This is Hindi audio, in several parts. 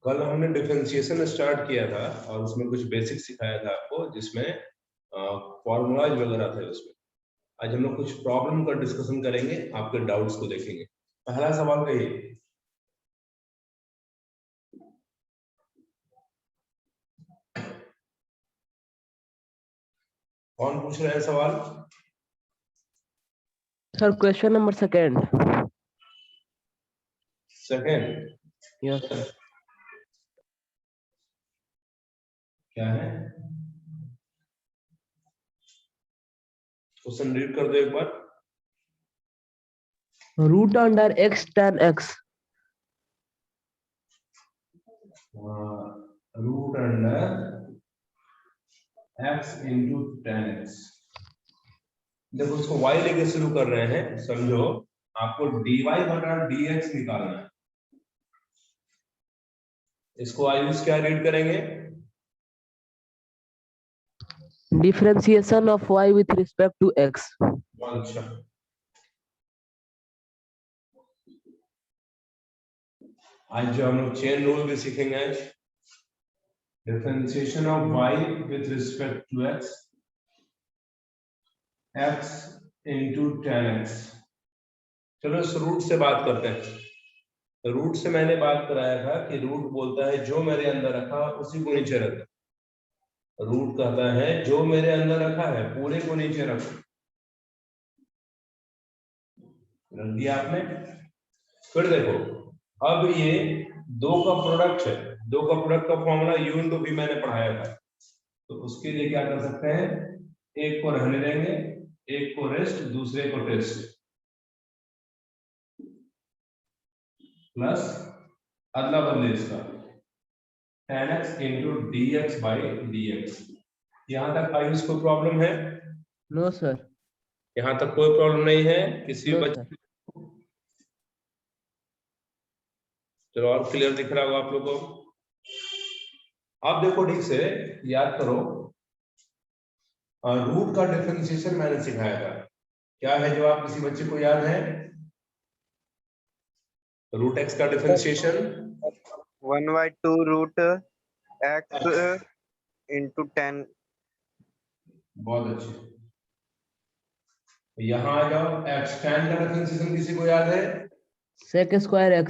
कल हमने डिफरेंशिएशन स्टार्ट किया था और उसमें कुछ बेसिक सिखाया था आपको, जिसमें फॉर्मूलाज वगैरह थे उसमें। आज हम लोग कुछ प्रॉब्लम का डिस्कशन करेंगे, आपके डाउट्स को देखेंगे। पहला सवाल कहिए। कौन पूछ रहे हैं सवाल? Sir question number second. Second? Yes sir. क्या है? क्वेश्चन रीड कर दो एक बार। Root under x tan x। Root under x into tan x. देखो इसको y लेके शुरू कर रहे हैं, समझो आपको dy बटा dx निकालना है। इसको आयुष क्या रीड करेंगे? Differentiation of y with respect to x। अच्छा, आज जो हम लोग चेन रूल भी सीखेंगे आज। Differentiation of y with respect to x, x into tan x. चलो इस रूट से बात करते हैं। रूट से मैंने बात कराया था कि रूट बोलता है जो मेरे अंदर रखा उसी को नीचे रख। रूट कहता है जो मेरे अंदर रखा है पूरे को नीचे रखो। रख दिया आपने। फिर देखो, अब ये दो का प्रोडक्ट है। दो का प्रोडक्ट का फॉर्मूला u इंटू v मैंने पढ़ाया था, तो उसके लिए क्या कर सकते हैं, एक को रहने देंगे, एक को रेस्ट, दूसरे को टेस्ट, प्लस अदला बदले इसका tan x into dx by dx। यहां तक आयुष को प्रॉब्लम है? No sir. यहां तक कोई प्रॉब्लम नहीं है किसी नो बच्चे? सर। चलो और क्लियर दिख रहा होगा आप लोगों को। अब देखो ठीक से याद करो, रूट का डिफरेंशिएशन मैंने सिखाया था। क्या है जवाब किसी बच्चे को याद है? रूट एक्स का डिफरेंशिएशन 1/2 रूट x इंटू 10। बहुत अच्छे। यहां आ जाओ, एक्स tan का डिफरेंशिएशन किसी को याद है? Sec square x।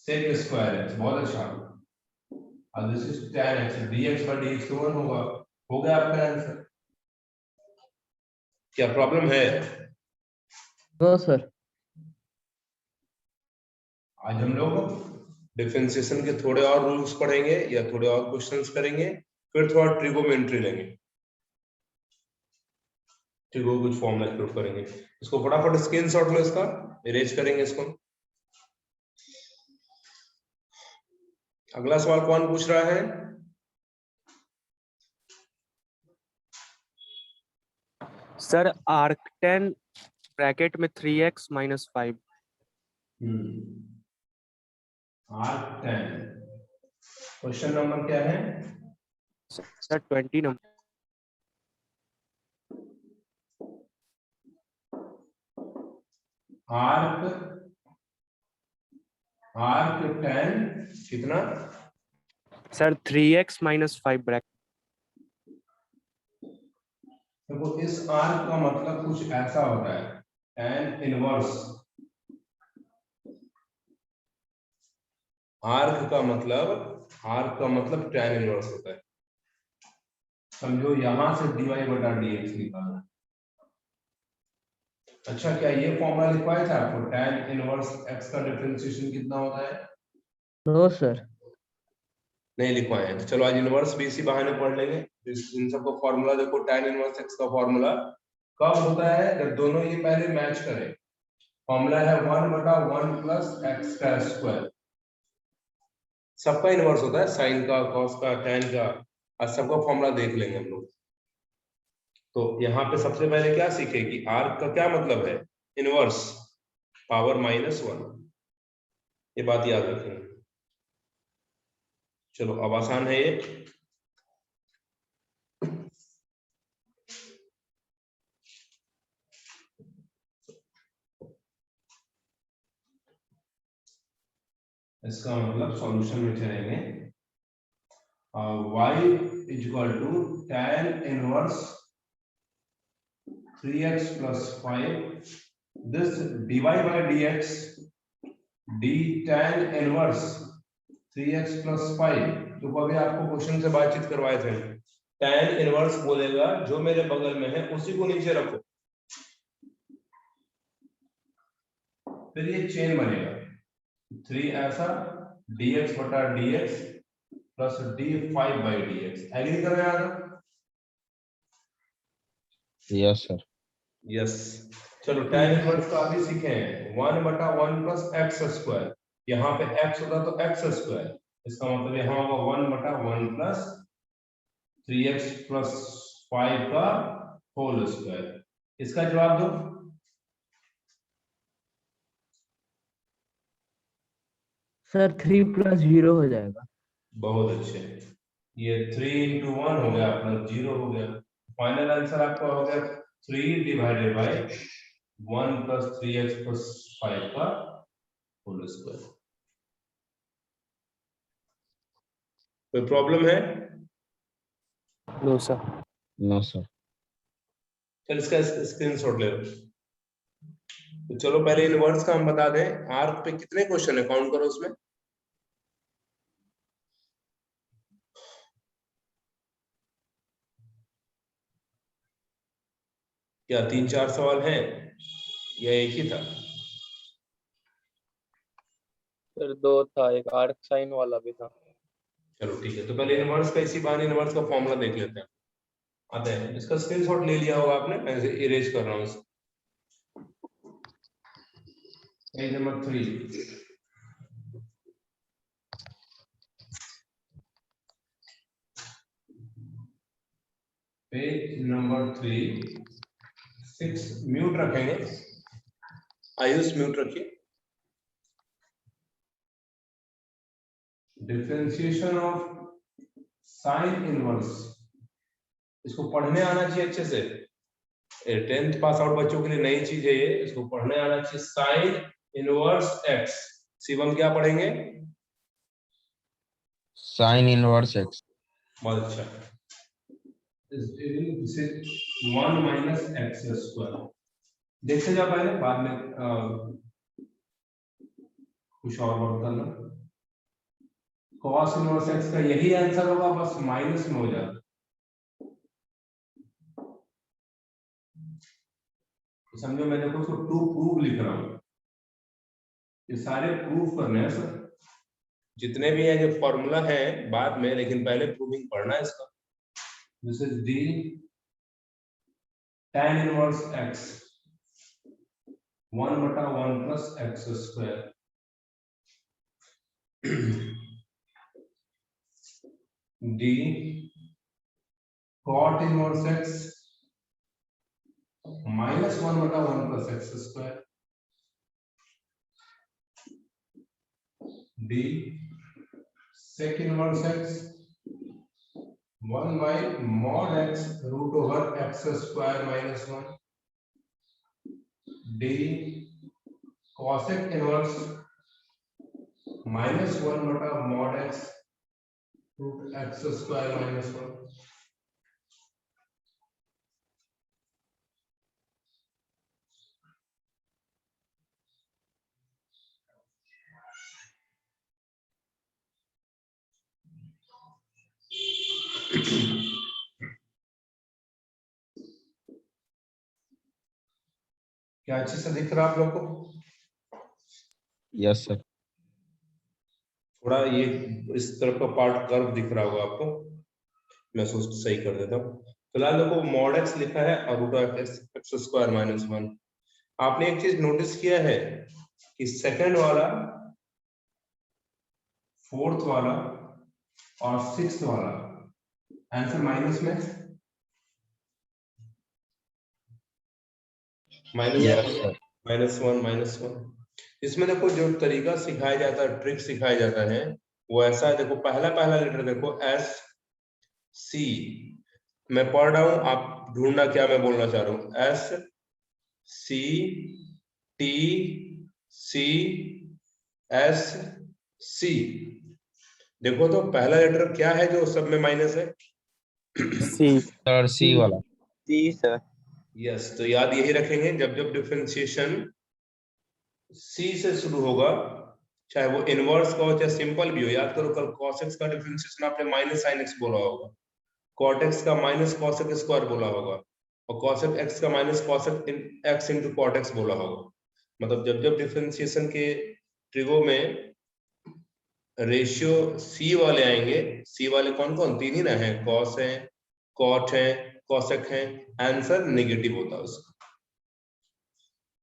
Sec square x, बहुत अच्छा। और this is tan x, dx by dx तो 1 होगा। हो गया आपका आंसर। क्या प्रॉब्लम है? No sir. आज हम लोग डिफरेंशिएशन के थोड़े और रूल्स पढ़ेंगे या थोड़े और क्वेश्चंस करेंगे, फिर थोड़ा ट्रिगोमेट्री लेंगे। ट्रिगो कुछ फॉर्मूला प्रूफ करेंगे। इसको फटाफट स्क्रीनशॉट लो, इसका इरेज करेंगे इसको। अगला सवाल कौन पूछ रहा है? सर arctan ब्रैकेट में 3x - 5। arctan। क्वेश्चन नंबर क्या है? Sir 20 number. arctan कितना? Sir 3x - 5 bracket. देखो इस आर्क का मतलब कुछ ऐसा होता है, tan इनवर्स। आर्क का मतलब tan इनवर्स होता है। समझो यहां से dy बटा dx निकालना। अच्छा, क्या ये फॉर्मूला लिखवाया था आपको? tan इनवर्स x का डिफरेंशिएशन कितना होता है? No sir. नहीं लिखवाए हैं, तो चलो आज इनवर्स भी इसी बहाने पढ़ लेंगे। इन सबको फॉर्मूला देखो, tan इनवर्स x का फॉर्मूला कब होता है? जब दोनों ये पहले मैच करें। फॉर्मूला है 1 बटा 1 प्लस एक्स का स्क्वायर। सबका इनवर्स होता है, साइन का, कॉस का, tan का। आज सबका फॉर्मूला देख लेंगे हम लोग। तो यहाँ पे सबसे पहले क्या सीखे कि आर्क का क्या मतलब है? Inverse, power -1। ये बात याद रखेंगे। चलो अब आसान है ये। इसका मतलब सॉल्यूशन में चलेंगे y is equal to tan inverse 3x plus 5 this dy by dx d tan inverse 3x plus 5 जो अभी आपको क्वेश्चन से बातचीत करवाए थे tan इनवर्स बोलेगा जो मेरे बगल में है उसी को नीचे रखो फिर ये चेन बनेगा 3 ऐसा dx बटा dx plus d5 by dx agree कर रहे हैं आप यस सर। यस चलो tan इनवर्स का अभी सीखे हैं 1 बटा 1 प्लस एक्स स्क्वायर यहाँ पे x होता तो एक्स स्क्वायर इसका मतलब यहाँ होगा 1 बटा 1 प्लस 3x प्लस 5 का होल स्क्वायर इसका जवाब दो सर 3 + 0 हो जाएगा। बहुत अच्छे ये 3 into 1 हो गया प्लस 0 हो गया फाइनल आंसर आपका हो गया 3 divided by 1 plus 3x plus 5 का होल स्क्वायर कोई प्रॉब्लम है No, sir. No sir. चल इसका स्क्रीनशॉट ले लो तो चलो पहले इनवर्स का हम बता दें आर्क पे कितने क्वेश्चन है काउंट करो उसमें क्या 3-4 सवाल हैं या एक ही था फिर 2 था, एक आर्क साइन वाला भी था। चलो ठीक है तो पहले इनवर्स का इसी बहाने इनवर्स का फॉर्मूला देख लेते हैं आता है इसका स्क्रीनशॉट ले लिया होगा आपने मैं इसे इरेज कर रहा हूं इसे page number 3 page number 3 6 mute रखेंगे आयुष म्यूट रखिए डिफरेंशिएशन ऑफ साइन इनवर्स इसको पढ़ने आना चाहिए अच्छे से 10th पास आउट बच्चों के लिए नई चीज है ये इसको पढ़ने आना चाहिए साइन इनवर्स एक्स शिवम क्या पढ़ेंगे साइन इनवर्स एक्स। बहुत अच्छा इसे 1 माइनस एक्स स्क्वायर देखते जा पहले बाद में कुछ और वर्क करना cos इनवर्स एक्स का यही आंसर होगा बस माइनस में हो जाता समझो मैं देखो उसको टू प्रूव लिख रहा हूं ये सारे प्रूफ करने हैं सर जितने भी हैं जो फॉर्मूला है बाद में लेकिन पहले प्रूविंग पढ़ना है इसका this is D tan inverse x 1 बटा 1 plus x square D cot inverse x minus 1 बटा 1 plus x square D sec inverse x 1 by mod x root over x square minus 1 d cosec inverse minus 1 बटा mod x root x square minus 1 क्या अच्छे से दिख रहा है आप लोग को यस सर। थोड़ा ये इस तरफ का पार्ट कर्व दिख रहा होगा आपको मैं सोच सही कर देता हूँ फिलहाल देखो मॉड एक्स लिखा है और root of x square minus 1 आपने एक चीज नोटिस किया है कि सेकंड वाला फोर्थ वाला और सिक्स्थ वाला आंसर माइनस में -1 इसमें देखो जो तरीका सिखाया जाता है ट्रिक सिखाया जाता है वो ऐसा है देखो पहला लेटर देखो एस सी मैं पढ़ रहा हूं आप ढूंढना क्या मैं बोलना चाह रहा हूं S C T C S C. देखो तो पहला लेटर क्या है जो सब में माइनस है? C. सर सी वाला। C sir. यस, तो याद यही रखेंगे, जब जब डिफरेंशिएशन सी से शुरू होगा, चाहे वो इनवर्स का हो चाहे सिंपल भी हो। याद करो कल cos x का डिफरेंशिएशन आपने माइनस sin x बोला होगा, cot x का माइनस cos x स्क्वायर बोला होगा, और cos x का minus cos x into cot x बोला होगा। मतलब जब जब डिफरेंशिएशन के ट्रिगो में रेशियो सी वाले आएंगे, सी वाले कौन कौन? तीन ही ना है, cos है, cot है, cosec है, आंसर नेगेटिव होता है उसका।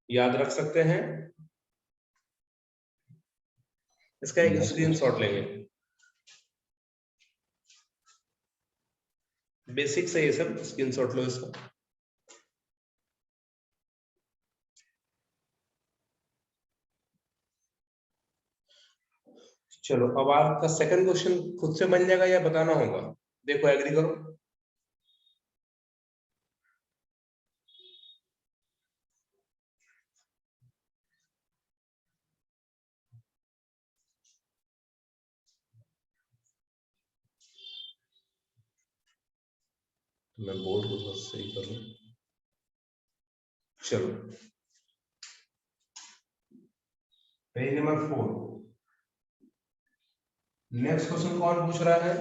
याद रख सकते हैं? इसका एक Yes, sir. स्क्रीनशॉट लेंगे। बेसिक से ये सब स्क्रीनशॉट लो इसका। चलो अब आपका सेकंड क्वेश्चन खुद से बन जाएगा या बताना होगा? देखो एग्री करो। मैं बोर्ड को बस सही करूं। चलो पेज नंबर 4, नेक्स्ट क्वेश्चन कौन पूछ रहा है?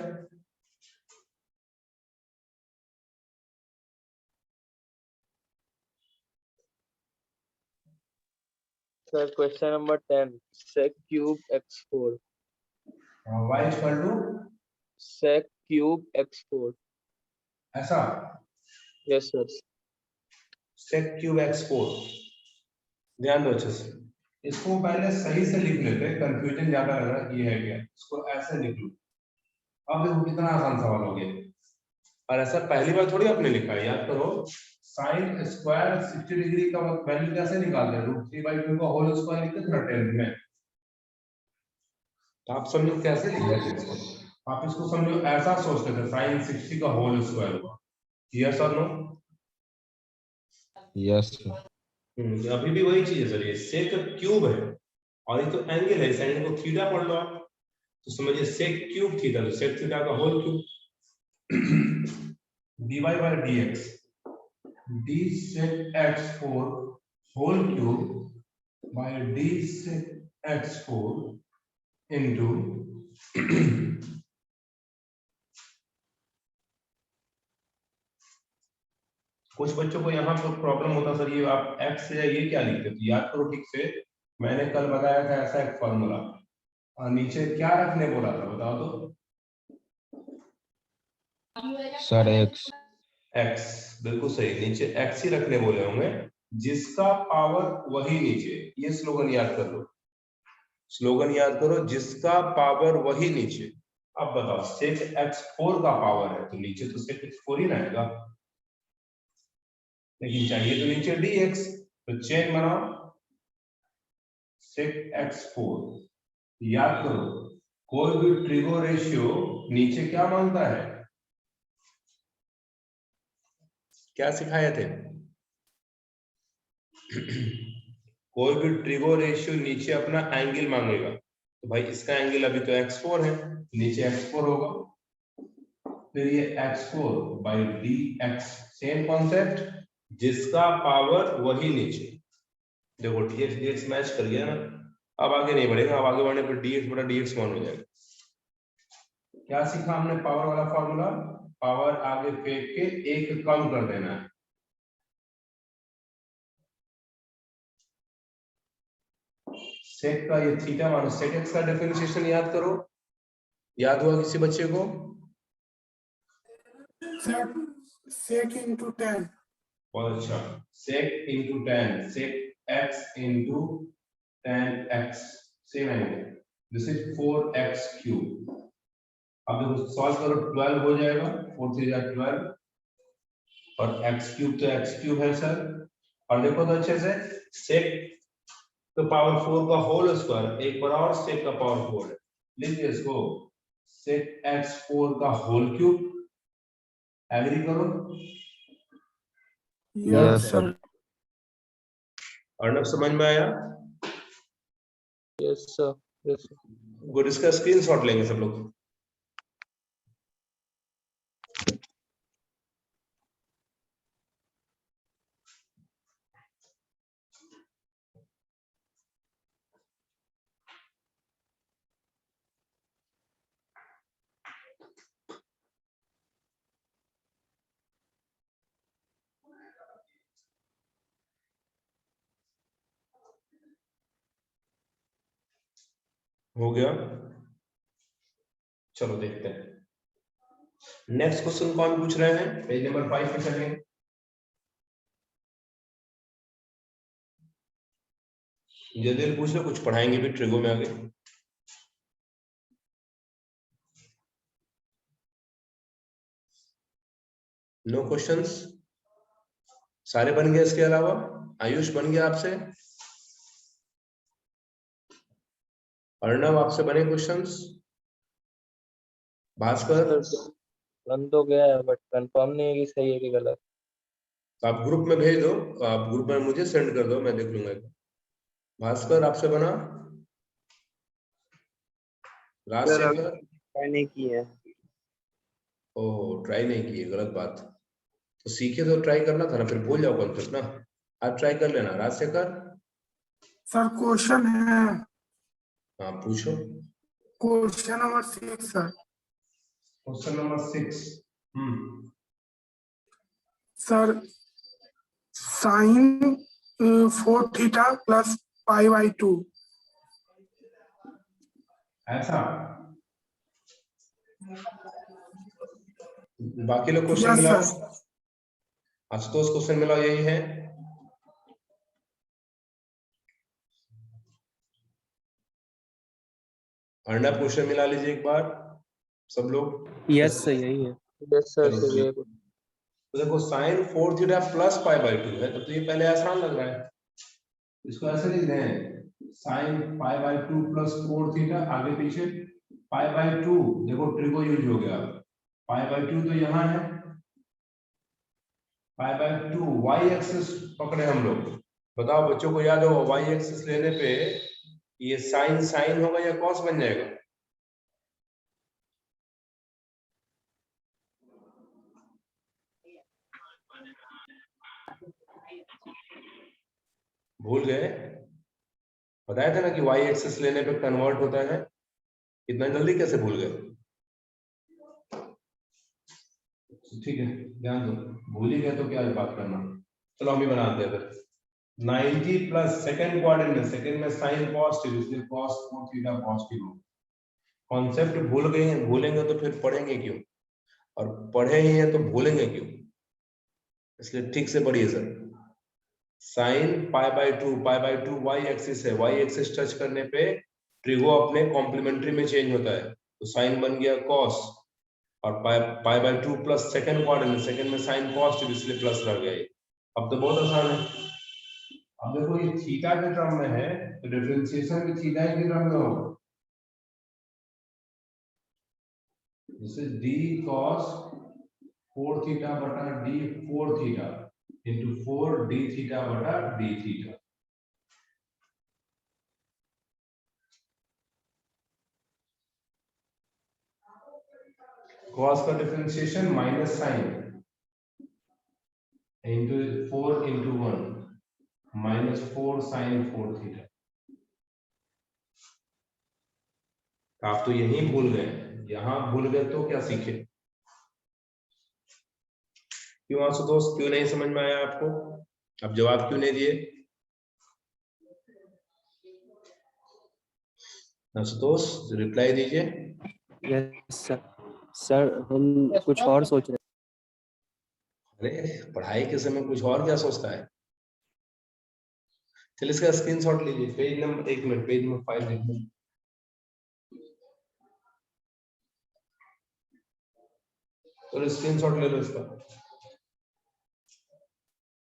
Sir, question number 10. Sec cube x4. Wise कर लो Sec cube x4. ऐसा, Yes, sir. sec cube x4। ध्यान दो अच्छे से, इसको पहले सही से लिख लेते हैं, कंफ्यूजन ज्यादा लग रहा है ये है क्या, इसको ऐसे लिख लो। अब देखो कितना आसान सवाल हो गया, और ऐसा पहली बार थोड़ी आपने लिखा है। याद करो साइन स्क्वायर 60 डिग्री का वैल्यू कैसे निकालते हैं? √3/2 का होल स्क्वायर लिखते थे ना 10th में। तो आप समझो कैसे लिखते थे इसको, आप इसको समझो ऐसा सोचते थे साइन 60 का होल स्क्वायर हुआ। यस और नो? Yes sir. अभी भी वही चीज है सर, ये सेक क्यूब है और ये तो एंगल है, इस एंगल को थीटा पढ़ लो आप, तो समझिए सेक क्यूब थीटा, तो सेक थीटा का whole cube dy by dx d sec x4 whole cube by d sec x4 into कुछ बच्चों को यहाँ पर प्रॉब्लम होता सर, ये आप x या ये क्या लिखते थे? याद करो ठीक से, मैंने कल बताया था ऐसा एक फॉर्मूला, और नीचे क्या रखने बोला था बताओ तो? Sir x. x, बिल्कुल सही, नीचे x ही रखने बोले होंगे, जिसका पावर वही नीचे। ये स्लोगन याद कर लो, स्लोगन याद करो, जिसका पावर वही नीचे। अब बताओ सेक x4 का पावर है तो नीचे तो सेक x4 ही रहेगा, लेकिन चाहिए तो नीचे dx, तो चेन बनाओ सेक x4। याद करो कोई भी ट्रिगो रेशियो नीचे क्या मांगता है? क्या सिखाए थे? कोई भी ट्रिगो रेशियो नीचे अपना एंगल मांगेगा, तो भाई इसका एंगल अभी तो x4 है, नीचे x4 होगा, फिर ये x4 by dx, same concept, जिसका पावर वही नीचे। देखो dx dx मैच कर गया ना, अब आगे नहीं बढ़ेगा, अब आगे बढ़ने पर dx बटा dx मान हो जाएगा। क्या सीखा हमने? पावर वाला फॉर्मूला, पावर आगे फेंक के एक कम कर देना है। सेक का ये थीटा मानो सेक एक्स का डिफरेंशिएशन याद करो, याद हुआ किसी बच्चे को? sec into tan. बहुत अच्छा, sec into tan, sec x into tan x, same है, दिस इज 4x क्यूब। अब देखो सॉल्व करो, 12 हो जाएगा, 4 3 जा 12, और x क्यूब तो x क्यूब है सर, और देखो तो अच्छे से sec तो पावर 4 का होल स्क्वायर, एक बार और sec का पावर 4 है, लिखिए इसको sec x4 का होल क्यूब। एग्री करो? Yes sir. अर्नब समझ में आया? Yes, sir. Yes, sir. Good, इसका स्क्रीनशॉट लेंगे सब लोग। हो गया, चलो देखते हैं नेक्स्ट क्वेश्चन कौन पूछ रहे हैं। पेज नंबर 5 पे चलेंगे। जल्दी पूछ लो, कुछ पढ़ाएंगे भी ट्रिगो में आगे। नो क्वेश्चंस, सारे बन गए। इसके अलावा आयुष बन गया आपसे, अर्णव आपसे बने क्वेश्चंस, भास्कर सर बन तो गया है बट कंफर्म नहीं है कि सही है कि गलत। तो आप ग्रुप में भेज दो, आप ग्रुप में मुझे सेंड कर दो, मैं देख लूंगा। भास्कर आपसे बना, राजशेखर ट्राई नहीं की है। ओह ट्राई नहीं किए, गलत बात। तो सीखे तो ट्राई करना था ना, फिर भूल जाओ कॉन्सेप्ट ना। आज ट्राई कर लेना। राजशेखर सर क्वेश्चन है, हाँ पूछो। Question number 6 sir. Question number 6। Sir sine 4 theta plus pi by 2। ऐसा बाकी लोग क्वेश्चन यस मिलाओ। सर। आशुतोष क्वेश्चन मिलाओ, यही है। अर्णव क्वेश्चन मिला लीजिए एक बार सब लोग। यस सर यही है। यस सर चलो सही है। तो देखो sine 4 theta plus pi by 2 है, तो ये पहले आसान लग रहा है। इसको ऐसे लिख रहे हैं sign pi by 2 plus 4 theta, आगे पीछे पाई बाई 2। देखो ट्रिगो यूज हो गया, पाई बाई 2 तो यहाँ है, पाई बाई 2 वाई एक्सिस पकड़े हम लोग। बताओ बच्चों को याद हो, वाई एक्सिस लेने पे ये साइन साइन होगा या कॉस बन जाएगा? भूल गए? बताया था ना कि वाई एक्सिस लेने पे कन्वर्ट होता है। इतना जल्दी कैसे भूल गए? ठीक है ध्यान दो, भूल ही गए तो क्या बात करना। चलो हम ही बनाते हैं फिर। 90 प्लस सेकंड क्वाड्रेंट में, सेकंड में साइन पॉजिटिव, इसलिए cos 4 थीटा पॉजिटिव हो। कॉन्सेप्ट भूल गए हैं, भूलेंगे तो फिर पढ़ेंगे क्यों, और पढ़े ही हैं तो भूलेंगे क्यों, इसलिए ठीक से पढ़िए sir. Sine pi by 2, pi by 2 y axis है, वाई एक्सिस टच करने पे ट्रिगो अपने कॉम्प्लीमेंट्री में चेंज होता है, तो साइन बन गया कॉस, और पाई by 2 plus second quadrant, second में साइन पॉजिटिव इसलिए प्लस रह गया। अब तो बहुत आसान है। अब देखो ये थीटा के टर्म में है, तो डिफरेंशिएशन भी थीटा के टर्म में होगा। This is d cos 4 theta बटा d 4 theta into 4 d theta बटा d थीटा। cos का differentiation minus sine into 4 into 1 minus 4 sine 4 theta. आप तो यही भूल गए, यहां भूल गए तो क्या सीखे? क्यों आशुतोष, क्यों नहीं समझ में आया आपको? अब जवाब क्यों नहीं दिए आशुतोष? रिप्लाई दीजिए। Yes sir. सर हम कुछ और सोच रहे अरे पढ़ाई के समय कुछ और क्या सोचता है? चलिए इसका स्क्रीनशॉट लीजिए। पेज नंबर, एक मिनट, पेज नंबर 5 देखिए। तो स्क्रीनशॉट ले लो इसका।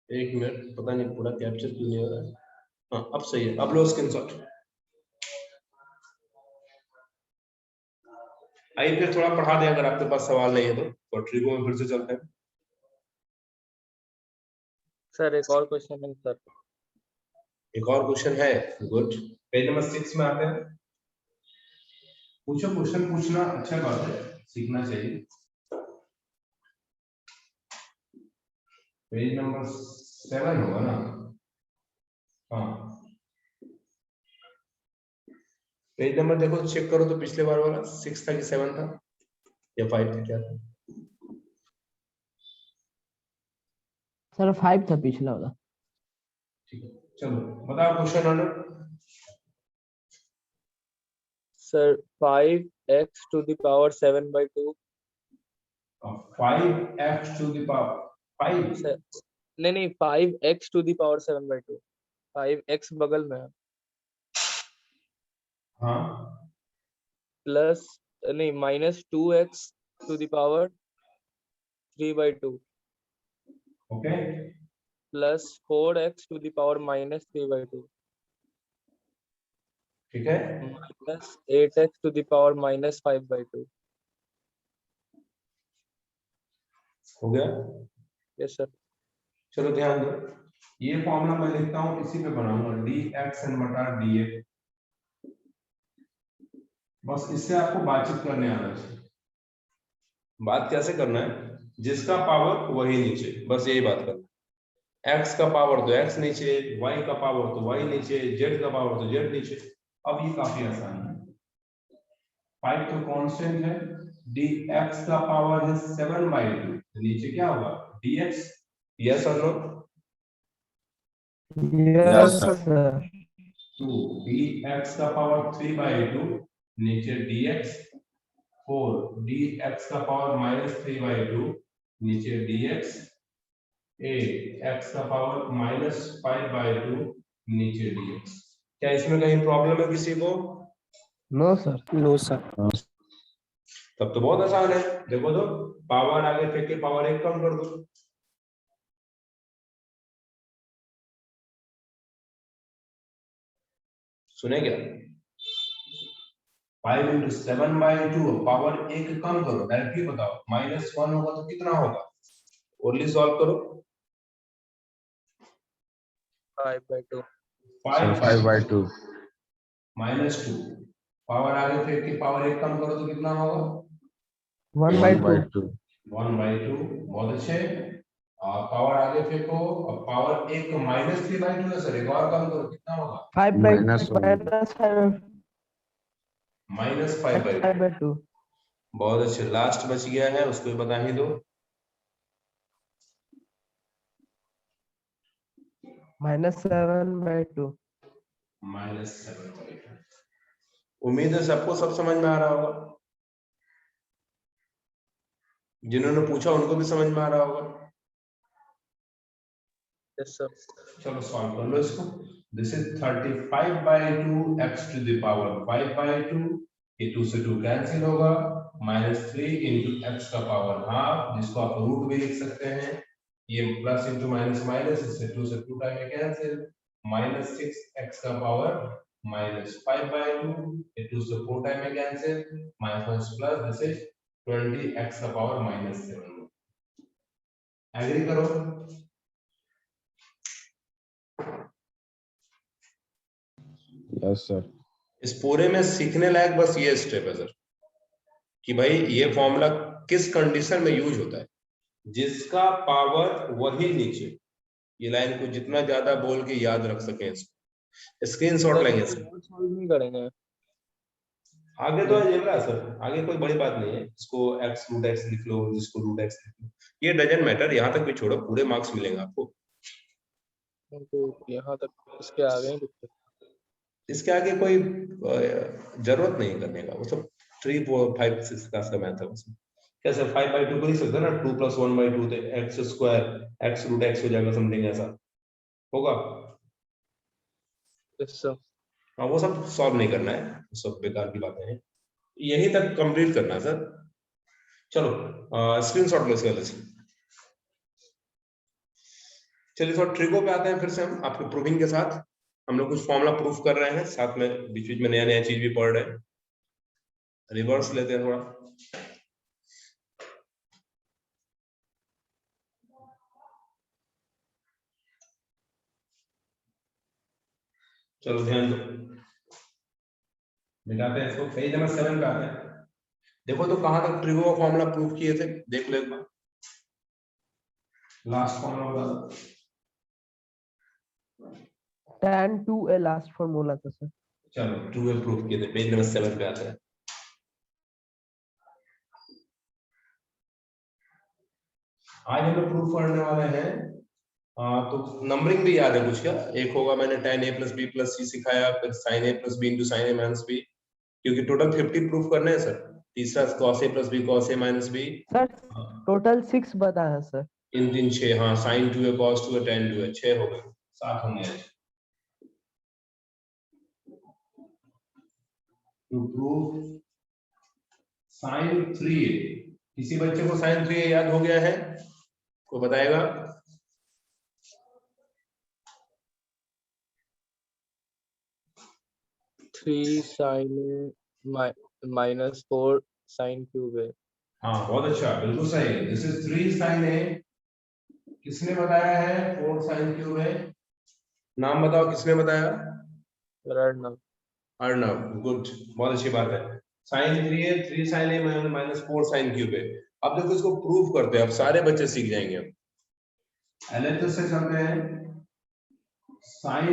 एक मिनट, पता नहीं पूरा कैप्चर क्यों नहीं हो रहा है। हाँ अब सही है, अब लो स्क्रीनशॉट। आइए फिर थोड़ा पढ़ा दें, अगर आपके पास सवाल नहीं है तो ट्रिगो में फिर से चलते हैं। सर एक और क्वेश्चन है सर। एक और क्वेश्चन है, गुड। पेज नंबर 6 में आते हैं। पूछो, क्वेश्चन पूछना अच्छा बात है, सीखना चाहिए। पेज नंबर 7 होगा ना? हाँ, पेज नंबर देखो, चेक करो तो पिछले बार वाला 6 था कि 7 था या 5 था, क्या था? सर 5 था पिछला वाला। ठीक है, चलो बताओ question order. Sir, 5x to the power 7 by 2. 5x to the power 5। Sir, नहीं 5x to the power 7 by 2. 5x बगल में है, हाँ, प्लस नहीं minus 2x to the power 3 by 2 okay, plus 4x to the power minus 3 by 2 ठीक है, minus 8x to the power minus 5 by 2. हो गया। Yes sir. चलो ध्यान दो, ये फॉर्मूला मैं लिखता हूँ, इसी पे बनाऊंगा dxn बटा dx। बस इससे आपको बातचीत करने आना चाहिए। बात कैसे करना है, जिसका पावर वही नीचे, बस यही बात करना है। x का पावर तो x नीचे, y का पावर तो y नीचे, z का पावर तो z नीचे। अब ये काफी आसान है। 5 तो कांस्टेंट है, dx का पावर है 7 by 2, नीचे क्या होगा dx, यस और नो? Yes sir. सर। तो dx का पावर 3 by 2, नीचे dx, 4 dx का पावर माइनस 3 by 2, नीचे dx, 8 x का पावर माइनस 5 by 2, नीचे dx। क्या इसमें कहीं प्रॉब्लम है किसी को? No sir. No sir. तब तो बहुत आसान है, देखो तो, पावर आगे फेंक के पावर 1 कम कर दो। सुने क्या? 5 into 7 by 2, पावर 1 कम करो, डायरेक्टली बताओ, -1 होगा तो कितना होगा? ओनली सॉल्व करो। 5 by 2. Sir, 5 by 2. -2, पावर आगे फेंक के पावर 1 कम करो तो कितना होगा? 1 by 1 by 2। 2. 1 by 2, बहुत अच्छे। पावर आगे फेंको, अब पावर 1 -3 by 2 है सर, एक और कम करो, कितना होगा? 5 by -1. -5 by 2। 5 by 2। बहुत अच्छे, लास्ट बच गया है, उसको भी बता ही दो। -7 by 2। -7 by 2। उम्मीद है सबको सब समझ में आ रहा होगा, जिन्होंने पूछा उनको भी समझ में आ रहा होगा। Yes sir. चलो सॉल्व कर लो इसको। This is 35 by 2 x to the power 5 by 2, ये 2 से 2 कैंसिल होगा, -3 into x का पावर हाफ, जिसको आप रूट भी लिख सकते हैं, ये प्लस इंटू माइनस माइनस, इससे 2 से 2 टाइम कैंसिल, -6 x का पावर -5 by 2, ये 2 से 4 टाइम में cancel, minus plus, this is 20 x का पावर -7। एग्री करो? Yes, sir. इस पूरे में सीखने लायक बस ये स्टेप है सर, कि भाई ये फॉर्मूला किस कंडीशन में यूज होता है, जिसका पावर वही नीचे। ये लाइन को जितना ज्यादा बोल के याद रख सके, इसको स्क्रीनशॉट सर लेंगे इसको सर। और सॉल्व नहीं करेंगे? आगे तो अलजेब्रा सर, आगे कोई बड़ी बात नहीं है, इसको x रूट x लिख लो, जिसको रूट x लिख लो, ये डजंट मैटर, यहाँ तक भी छोड़ो, पूरे मार्क्स मिलेंगे आपको। तो यहाँ तक, इसके आगे ही दिक्कत। इसके आगे कोई जरूरत नहीं करने का, वो सब 3 4 5 6 का समय था उसमें। कैसे 5 by 2 को लिख सकते हैं ना, 2 + 1 by 2 थे x square, x root x हो जाएगा, समथिंग ऐसा होगा। Yes sir. हाँ, वो सब सॉल्व नहीं करना है, वो सब बेकार की बातें हैं, यहीं तक कंप्लीट करना है सर। चलो स्क्रीनशॉट लो इसका। चलिए थोड़ा ट्रिको पे आते हैं, फिर से हम आपके प्रूविंग के साथ, हम लोग कुछ फॉर्मूला प्रूफ कर रहे हैं, साथ में बीच बीच में नया नया चीज भी पढ़ रहे हैं। रिवर्स लेते हैं थोड़ा। चलो ध्यान दो, मिटाते हैं इसको, पेज नंबर 7 पे आते हैं। देखो तो कहां तक ट्रिगो का फॉर्मूला प्रूफ किए थे, देख लो एक बार। लास्ट फॉर्मूला बता दो। tan 2a लास्ट फॉर्मूला था सर। चलो ट्रू प्रूफ किए थे, पेज नंबर 7 पे आते हैं। आज हम लोग प्रूफ करने वाले हैं, तो नंबरिंग भी याद है कुछ क्या? एक होगा मैंने tan a plus B plus C सिखाया, फिर sin a plus B into sine A minus B, क्योंकि टोटल 50 प्रूफ करने हैं सर। तीसरा cos a plus B cos a minus B, sir total 6 बताया सर। इन 3 6, हाँ sin 2a cos 2a tan 2a 6 हो गए, 7 होंगे आज। टू प्रूव sin 3a, किसी बच्चे को sin 3a याद हो गया है? कोई बताएगा? Three sign minus 4 sine cube है। हाँ बहुत अच्छा, बिल्कुल सही। दिस इज 3 sin a, किसने बताया है 4 sin क्यूब है? नाम बताओ किसने बताया? अर्नव। अर्नव, गुड, बहुत अच्छी बात है। sin 3a 3 sin a minus 4 sin cube है। अब देखो इसको प्रूव करते हैं, अब सारे बच्चे सीख जाएंगे। अब एलएचएस से चलते हैं। sin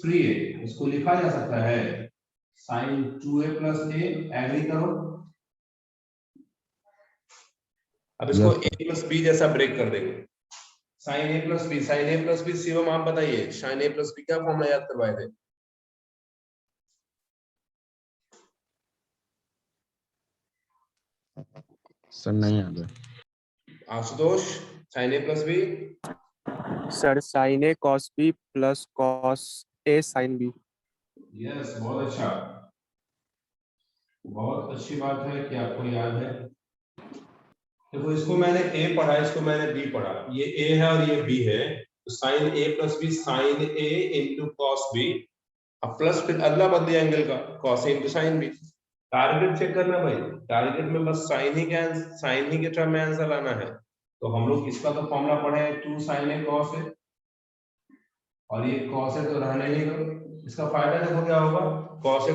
3a इसको लिखा जा सकता है sin 2a plus a, agree करो। अब इसको Yes, a प्लस b जैसा ब्रेक कर देंगे। sin a plus b, sin a plus b, Shivam आप बताइए sin a प्लस b क्या फॉर्मूला याद करवाए थे? sir नहीं याद है। Ashutosh, sin a plus b। Sir sine a cos b plus cos a sine b. Yes, बहुत अच्छा, बहुत अच्छी बात है कि आपको याद है। देखो इसको मैंने a पढ़ा, इसको मैंने b पढ़ा, ये a है और ये b है, तो sin a plus b sin a into cos b, अब प्लस फिर अदला बदली एंगल का cos a into sin b। Target check करना भाई, टारगेट में बस साइन ही के टर्म में आंसर लाना है। तो हम लोग इसका तो फॉर्मूला पढ़े हैं 2 sin a cos a, और ये cos a तो रहने ही दो। इसका फायदा देखो क्या होगा, cos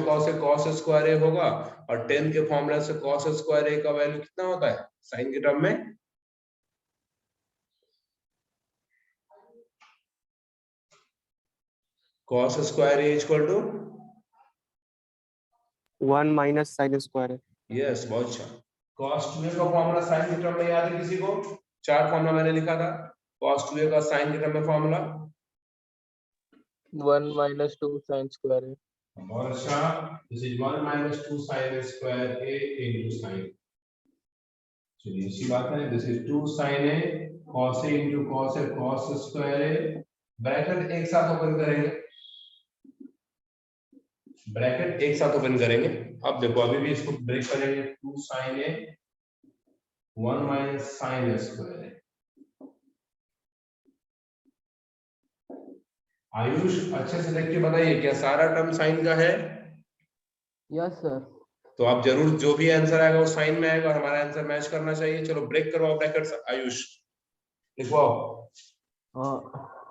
a स्क्वायर a होगा, और 10 के फॉर्मूला से cos स्क्वायर a का वैल्यू कितना होता है साइन के टर्म में? cos square a equal to, 1 minus sine square है। यस बहुत अच्छा। cos 2a का फॉर्मूला साइन के टर्म में याद है किसी को? 4 फॉर्मूला मैंने लिखा था cos 2a का साइन के टर्म में फॉर्मूला। 1 माइनस 2 साइन स्क्वायर है। बहुत अच्छा, this is 1 minus 2 sin square a into sin। चलिए इसी बात है, this is 2 sin a cos a into cos a cos square a, bracket एक साथ ओपन करेंगे, ब्रैकेट एक साथ ओपन करेंगे। अब देखो अभी भी इसको ब्रेक करेंगे, 2 sin a 1 minus sin square a। Ayush अच्छे से देख के बताइए, क्या सारा टर्म साइन का है? Yes sir. तो आप जरूर जो भी आंसर आएगा वो साइन में आएगा, हमारा आंसर मैच करना चाहिए। चलो ब्रेक करवाओ ब्रैकेट्स, आयुष लिखवाओ।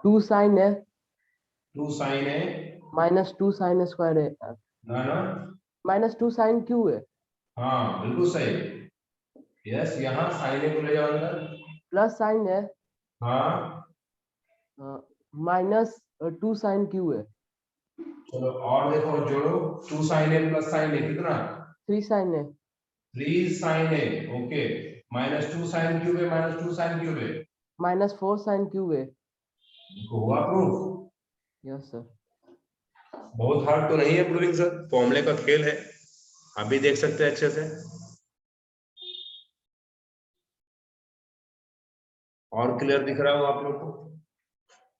2 sin a 2 sin a minus 2 sin square है ना ना, माइनस 2 sin क्यू है हाँ बिल्कुल सही। यस, यहाँ साइन ए को ले जाओ अंदर। प्लस साइन है हाँ माइनस 2 sin क्यू है चलो और देखो जोड़ो, 2 sin a plus sin a कितना? 3 sin है 3 sin a, okay, minus 2 sin cube है, माइनस 2 sin क्यूब है, माइनस 4 sin क्यू है। हुआ प्रूफ? Yes sir. बहुत हार्ड तो नहीं है प्रूविंग सर, फॉर्मूले का खेल है, आप भी देख सकते हैं अच्छे से। और क्लियर दिख रहा हो आप लोग को?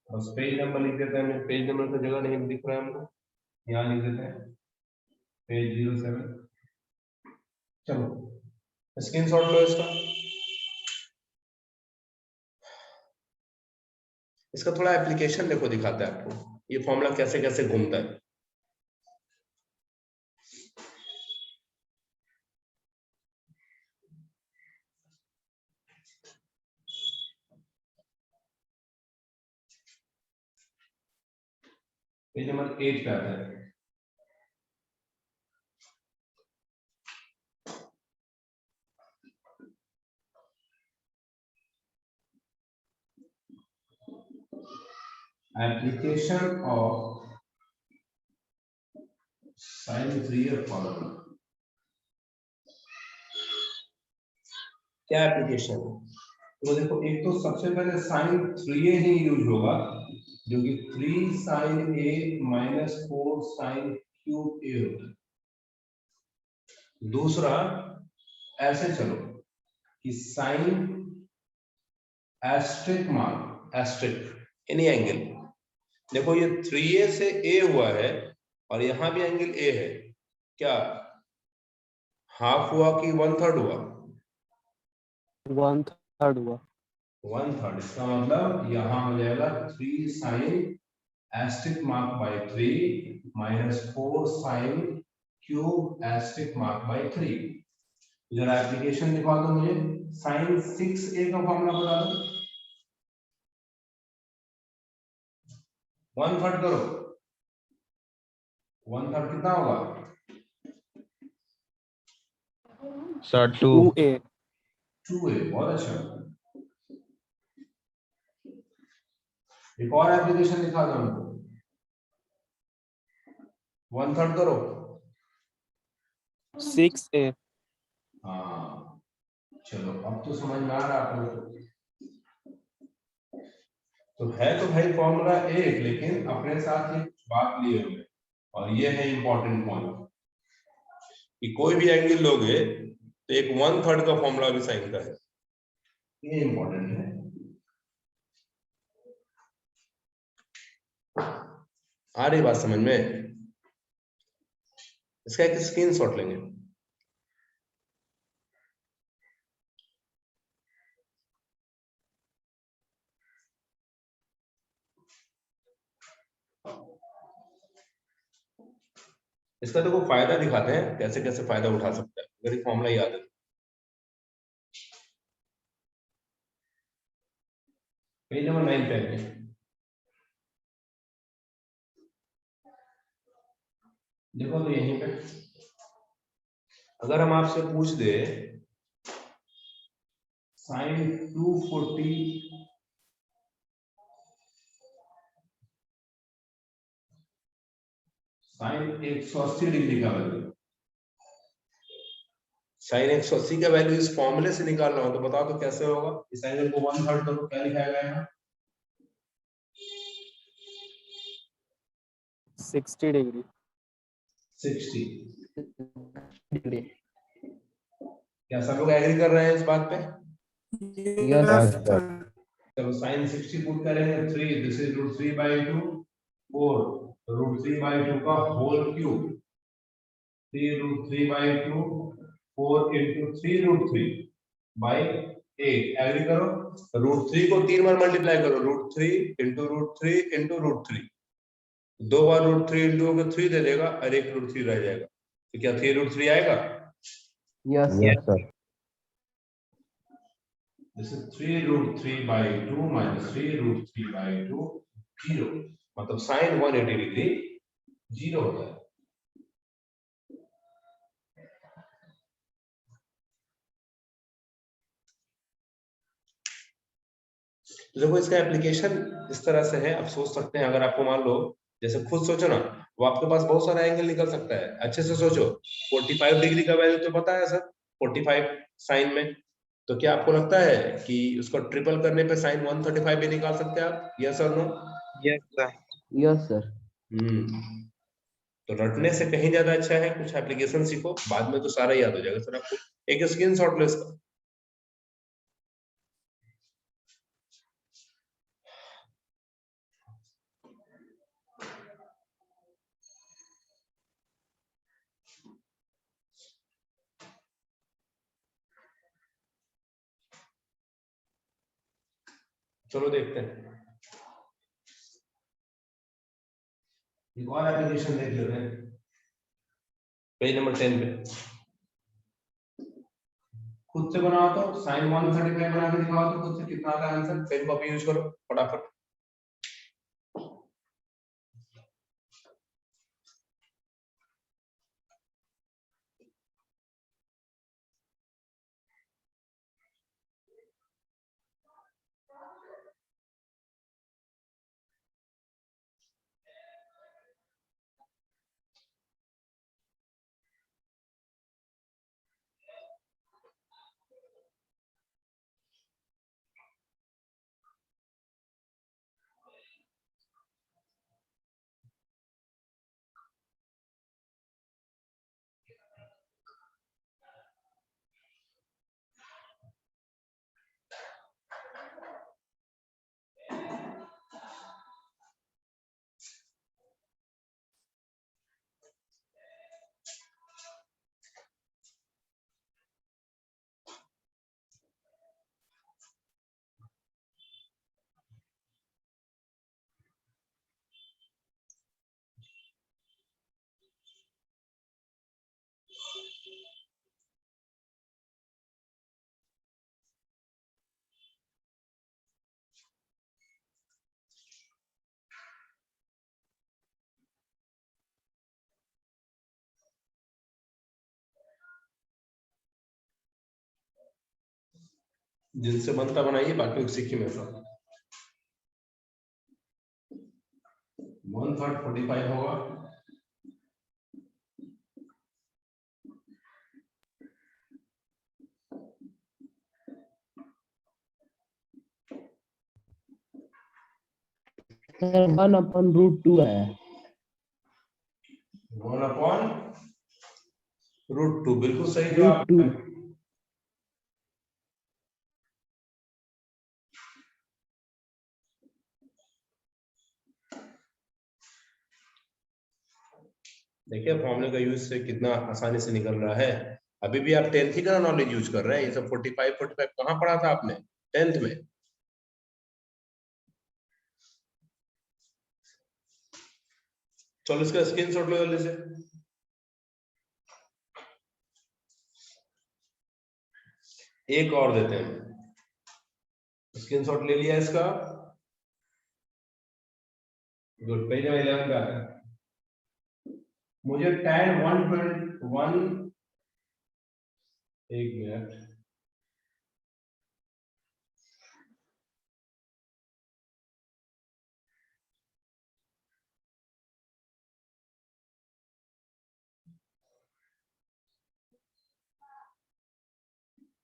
बस पेज नंबर लिख देते हैं, पेज नंबर की जगह नहीं दिख रहा है हमको, यहाँ लिख देते हैं पेज 07। चलो स्क्रीनशॉट लो इसका, इसका थोड़ा एप्लीकेशन देखो, दिखाता है आपको ये फॉर्मूला कैसे कैसे घूमता है। पेज नंबर 8 पे आता है। Application of sine 3a formula. क्या एप्लीकेशन है? तो देखो, एक तो सबसे पहले साइन 3a ही यूज होगा, जो कि 3 sine a minus 4 sine cube a होता है। दूसरा, ऐसे चलो कि sine asterisk mark, asterisk any angle. देखो ये 3a से a हुआ है और यहां भी एंगल a है, क्या हाफ हुआ कि 1/3 हुआ? 1/3 हुआ। 1/3। इसका मतलब यहां हो जाएगा 3 sine asterisk mark by 3 minus 4 sine cube asterisk mark by 3। जरा एप्लीकेशन दिखा दो मुझे। साइन 6a का फॉर्मूला बता दो। 1/3 करो, 1/3 कितना होगा? सर 2। 2a। 2a। बहुत अच्छा। एक और एप्लीकेशन दिखा दो हमको। 1/3 करो। 6a। हाँ, चलो अब तो समझ में आ रहा है आप लोग को। तो है तो भाई फॉर्मूला एक, लेकिन अपने साथ ये कुछ बात लिए हुए, और ये है इंपॉर्टेंट पॉइंट कि कोई भी एंगल लोगे तो एक 1/3 का फॉर्मूला भी साइन का है। ये इंपॉर्टेंट है। आ रही बात समझ में? इसका एक स्क्रीनशॉट लेंगे। इसका देखो फायदा दिखाते हैं, कैसे कैसे फायदा उठा सकते हैं अगर ये फॉर्मूला याद है। पेज नंबर 9 पे आइए। देखो तो यहीं पे अगर हम आपसे पूछ दे साइन 240 साइन 180 डिग्री का वैल्यू, साइन 180 का वैल्यू इस फॉर्मूले से निकालना हो तो बताओ तो कैसे होगा? इस एंगल को 1/3 करो, क्या लिखाएगा यहाँ? 60 डिग्री। 60। डिग्री। क्या सब लोग एग्री कर रहे हैं इस बात पे? Yes yes sir. सर। चलो साइन 60 पुट करेंगे 3, दिस इज √3/2 4 √3/2 का whole cube, 3 √3/2 4 into 3 √3 by 8। Agree करो। √3 को 3 बार मल्टीप्लाई करो, √3 into √3 into √3। 2 बार √3 इंटू होकर 3 दे देगा और एक √3 रह जाएगा, तो क्या 3 √3 आएगा? Yes yes sir. Sir. This is 3 √3/2 minus 3 √3/2 0। मतलब साइन 180 डिग्री 0 होता है। तो देखो इसका एप्लीकेशन इस तरह से है। आप सोच सकते हैं, अगर आपको मान लो, जैसे खुद सोचो ना, वो आपके पास बहुत सारा एंगल निकल सकता है। अच्छे से सोचो, 45 डिग्री का वैल्यू तो पता है सर, 45 साइन में। तो क्या आपको लगता है कि उसको ट्रिपल करने पे साइन 135 भी निकाल सकते हैं आप? यस और no? Yes sir. Yes sir. तो रटने से कहीं ज्यादा अच्छा है कुछ एप्लीकेशन सीखो, बाद में तो सारा याद हो जाएगा सर आपको। एक स्क्रीनशॉट लो इसका। चलो देखते हैं, एक और एप्लीकेशन देख लेते हैं। पेज नंबर 10 पे खुद से बनाओ तो साइन 135 बना के दिखाओ तो खुद से कितना आता है आंसर। पेन कॉपी यूज करो फटाफट। जिनसे बनता बनाइए, बाकी सीखी मैं सब। 1/3 45 होगा। सर 1/√2 है। 1/√2 बिल्कुल सही जवाब। √2 देखिए फॉर्मूले का यूज से कितना आसानी से निकल रहा है। अभी भी आप 10th ही का नॉलेज यूज कर रहे हैं। ये सब 45 कहाँ पढ़ा था आपने 10th में? चलो इसका स्क्रीनशॉट लो जल्दी से। एक और देते हैं, स्क्रीनशॉट ले लिया इसका। गुड, पेज नंबर 11 पे आता है। मुझे tan 121 एक मिनट,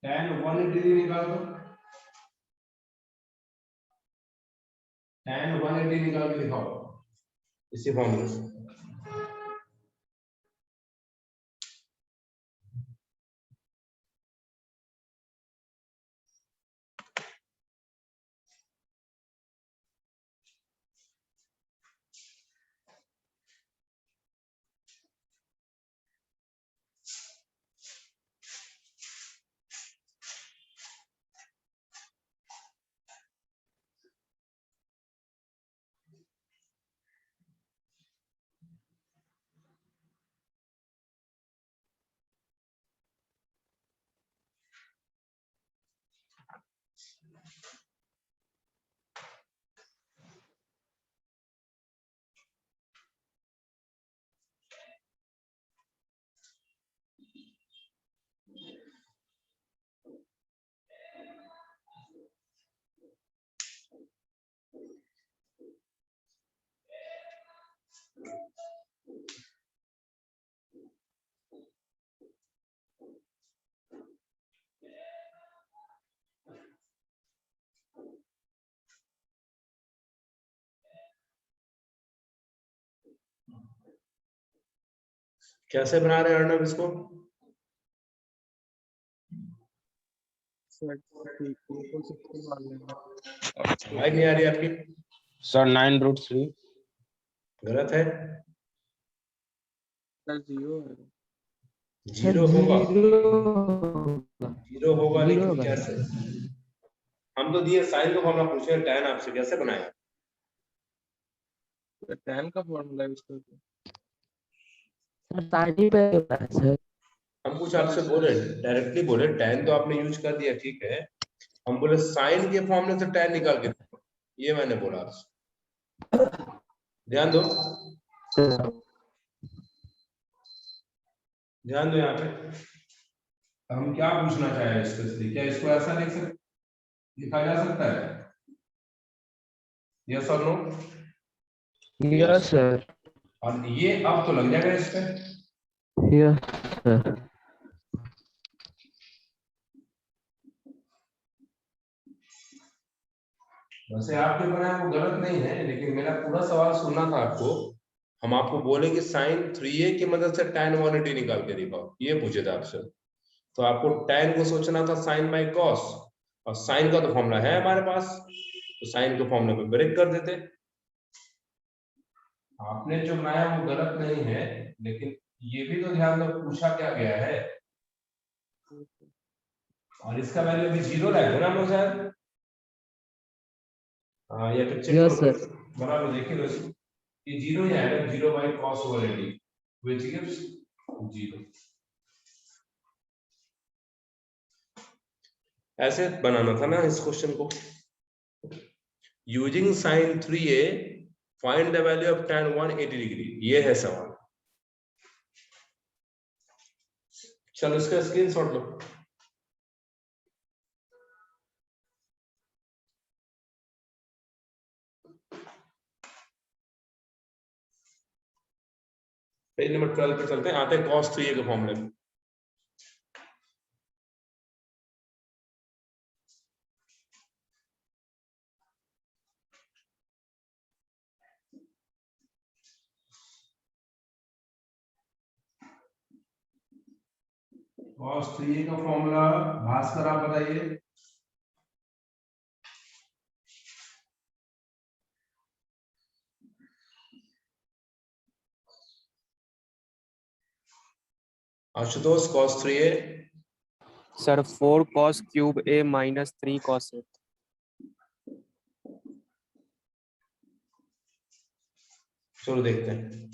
tan 180 निकाल दो। tan 180 निकाल के दिखाओ इसी फॉर्मूले से। कैसे बना रहे हैं अर्णव इसको? सर ठीक है, 60 मान लेंगे। आवाज नहीं आ रही आपकी? सर 9√3। गलत है। सर 0 है। जीरो होगा, होगा। जीरो होगा, जीरो लेकिन होगा। कैसे? हम तो दिए साइन को फॉर्मूला पूछे हैं, tan आपसे कैसे बनाया? tan का फॉर्मूला यूज करके। सर साइड पे होता है सर। हम कुछ आपसे बोले, डायरेक्टली बोले tan तो आपने यूज कर दिया, ठीक है। हम बोले साइन के फॉर्मूले से tan निकाल के देखो, ये मैंने बोला आपसे। ध्यान दो, ध्यान दो यहाँ पे। हम क्या पूछना चाह रहे हैं स्पेशली, क्या इसको ऐसा लिख सकते, लिखा जा सकता है? यस और नो? Yes sir. और ये अब तो लग जाएगा इस पे। Yes sir. वैसे आप जो बनाया वो गलत नहीं है, लेकिन मेरा पूरा सवाल सुनना था आपको। हम आपको बोले कि साइन 3a की मदद से tan 180 निकाल के दिखाओ, ये पूछे थे आपसे। तो आपको tan को सोचना था साइन बाई कॉस, और साइन का तो फॉर्मूला है हमारे पास, तो साइन के फॉर्मूले पे ब्रेक कर देते। आपने जो बनाया वो गलत नहीं है, लेकिन ये भी तो ध्यान दो पूछा क्या गया है। और इसका वैल्यू भी 0 लाएगा ना हम शायद। हाँ, या फिर चेक यस करो, सर। बना लो, देखिए दोस्तों, ये 0 ही आएगा, 0 by cos over 80 which gives 0। ऐसे बनाना था ना इस क्वेश्चन को। Using sine 3a find the value of tan 180 degree, ये है सवाल। चलो इसका स्क्रीनशॉट लो। पेज नंबर 12 पे चलते हैं, आते हैं cos 3a के फॉर्मूले में। cos 3a का फॉर्मूला भास्कर आप बताइए। Ashutosh cos 3a sir 4 cos cube a minus 3 cos a। चलो देखते हैं,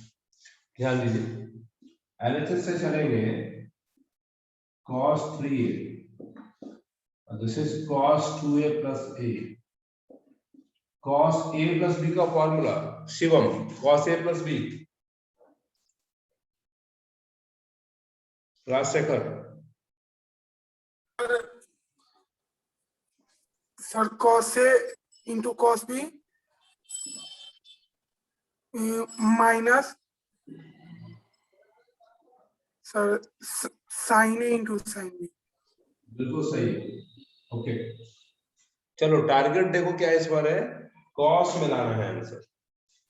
ध्यान दीजिए। एलएचएस से चलेंगे cos 3a, this is cos 2a plus a। cos a plus b का formula Shivam, cos a plus b, Rajshekhar. Sir cos A into cos B minus sir sin A into sin B। बिल्कुल सही, ओके। चलो टारगेट देखो क्या इस बार है, cos में लाना है आंसर।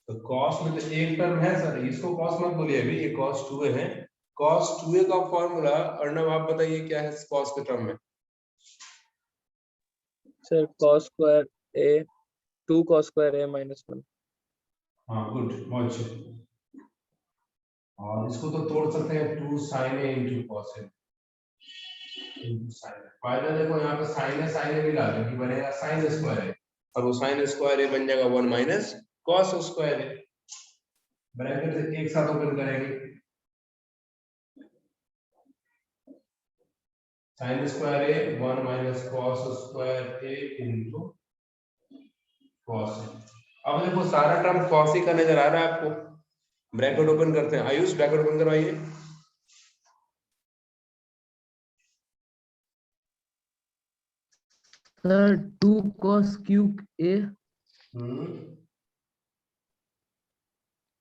तो cos में तो एक टर्म है सर, इसको cos मत बोलिए अभी, ये cos 2a है। cos 2a का फॉर्मूला अर्णव आप बताइए क्या है cos के टर्म में। Sir cos square a 2 cos square a minus 1। हाँ गुड, बहुत अच्छे। और इसको तो तोड़ सकते हैं 2 sin a into cos a into sin a। फायदा देखो यहाँ पे sin a मिला दो कि बनेगा sin स्क्वायर a, और वो sin स्क्वायर a बन जाएगा 1 minus cos square a। Bracket से एक साथ ओपन करेंगे, sin square a 1 minus cos square a into cos a। अब देखो सारा टर्म cos ही का नजर आ रहा है आपको। ब्रैकेट ओपन करते हैं, आयुष ब्रैकेट ओपन करवाइए। Sir 2 cos cube a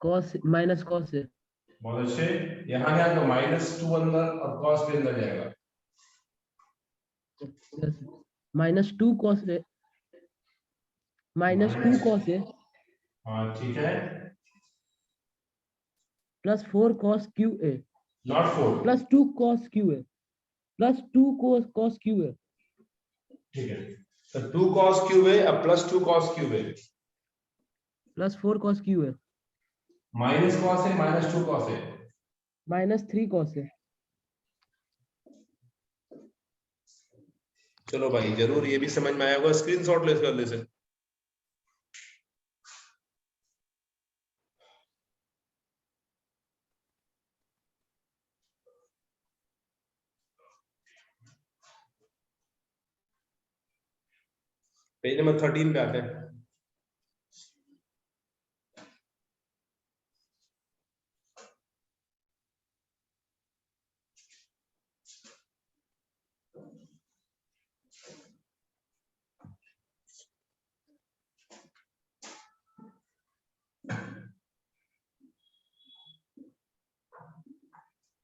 cos minus cos a। बहुत अच्छे, यहाँ क्या तो -2 अंदर और cos भी अंदर जाएगा। Minus 2 cos a minus 2 cos a हाँ ठीक है, plus 4 cos q a not 4, plus 2 cos q a plus 2 cos q a ठीक है। तो 2 cos क्यूब है अब प्लस 2 cos क्यूब है, plus 4 cos q a minus cos है माइनस 2 cos है। Minus 3 cos a। चलो भाई जरूर ये भी समझ में आया होगा, स्क्रीनशॉट ले कर ले से। पेज नंबर 13 पे आते हैं।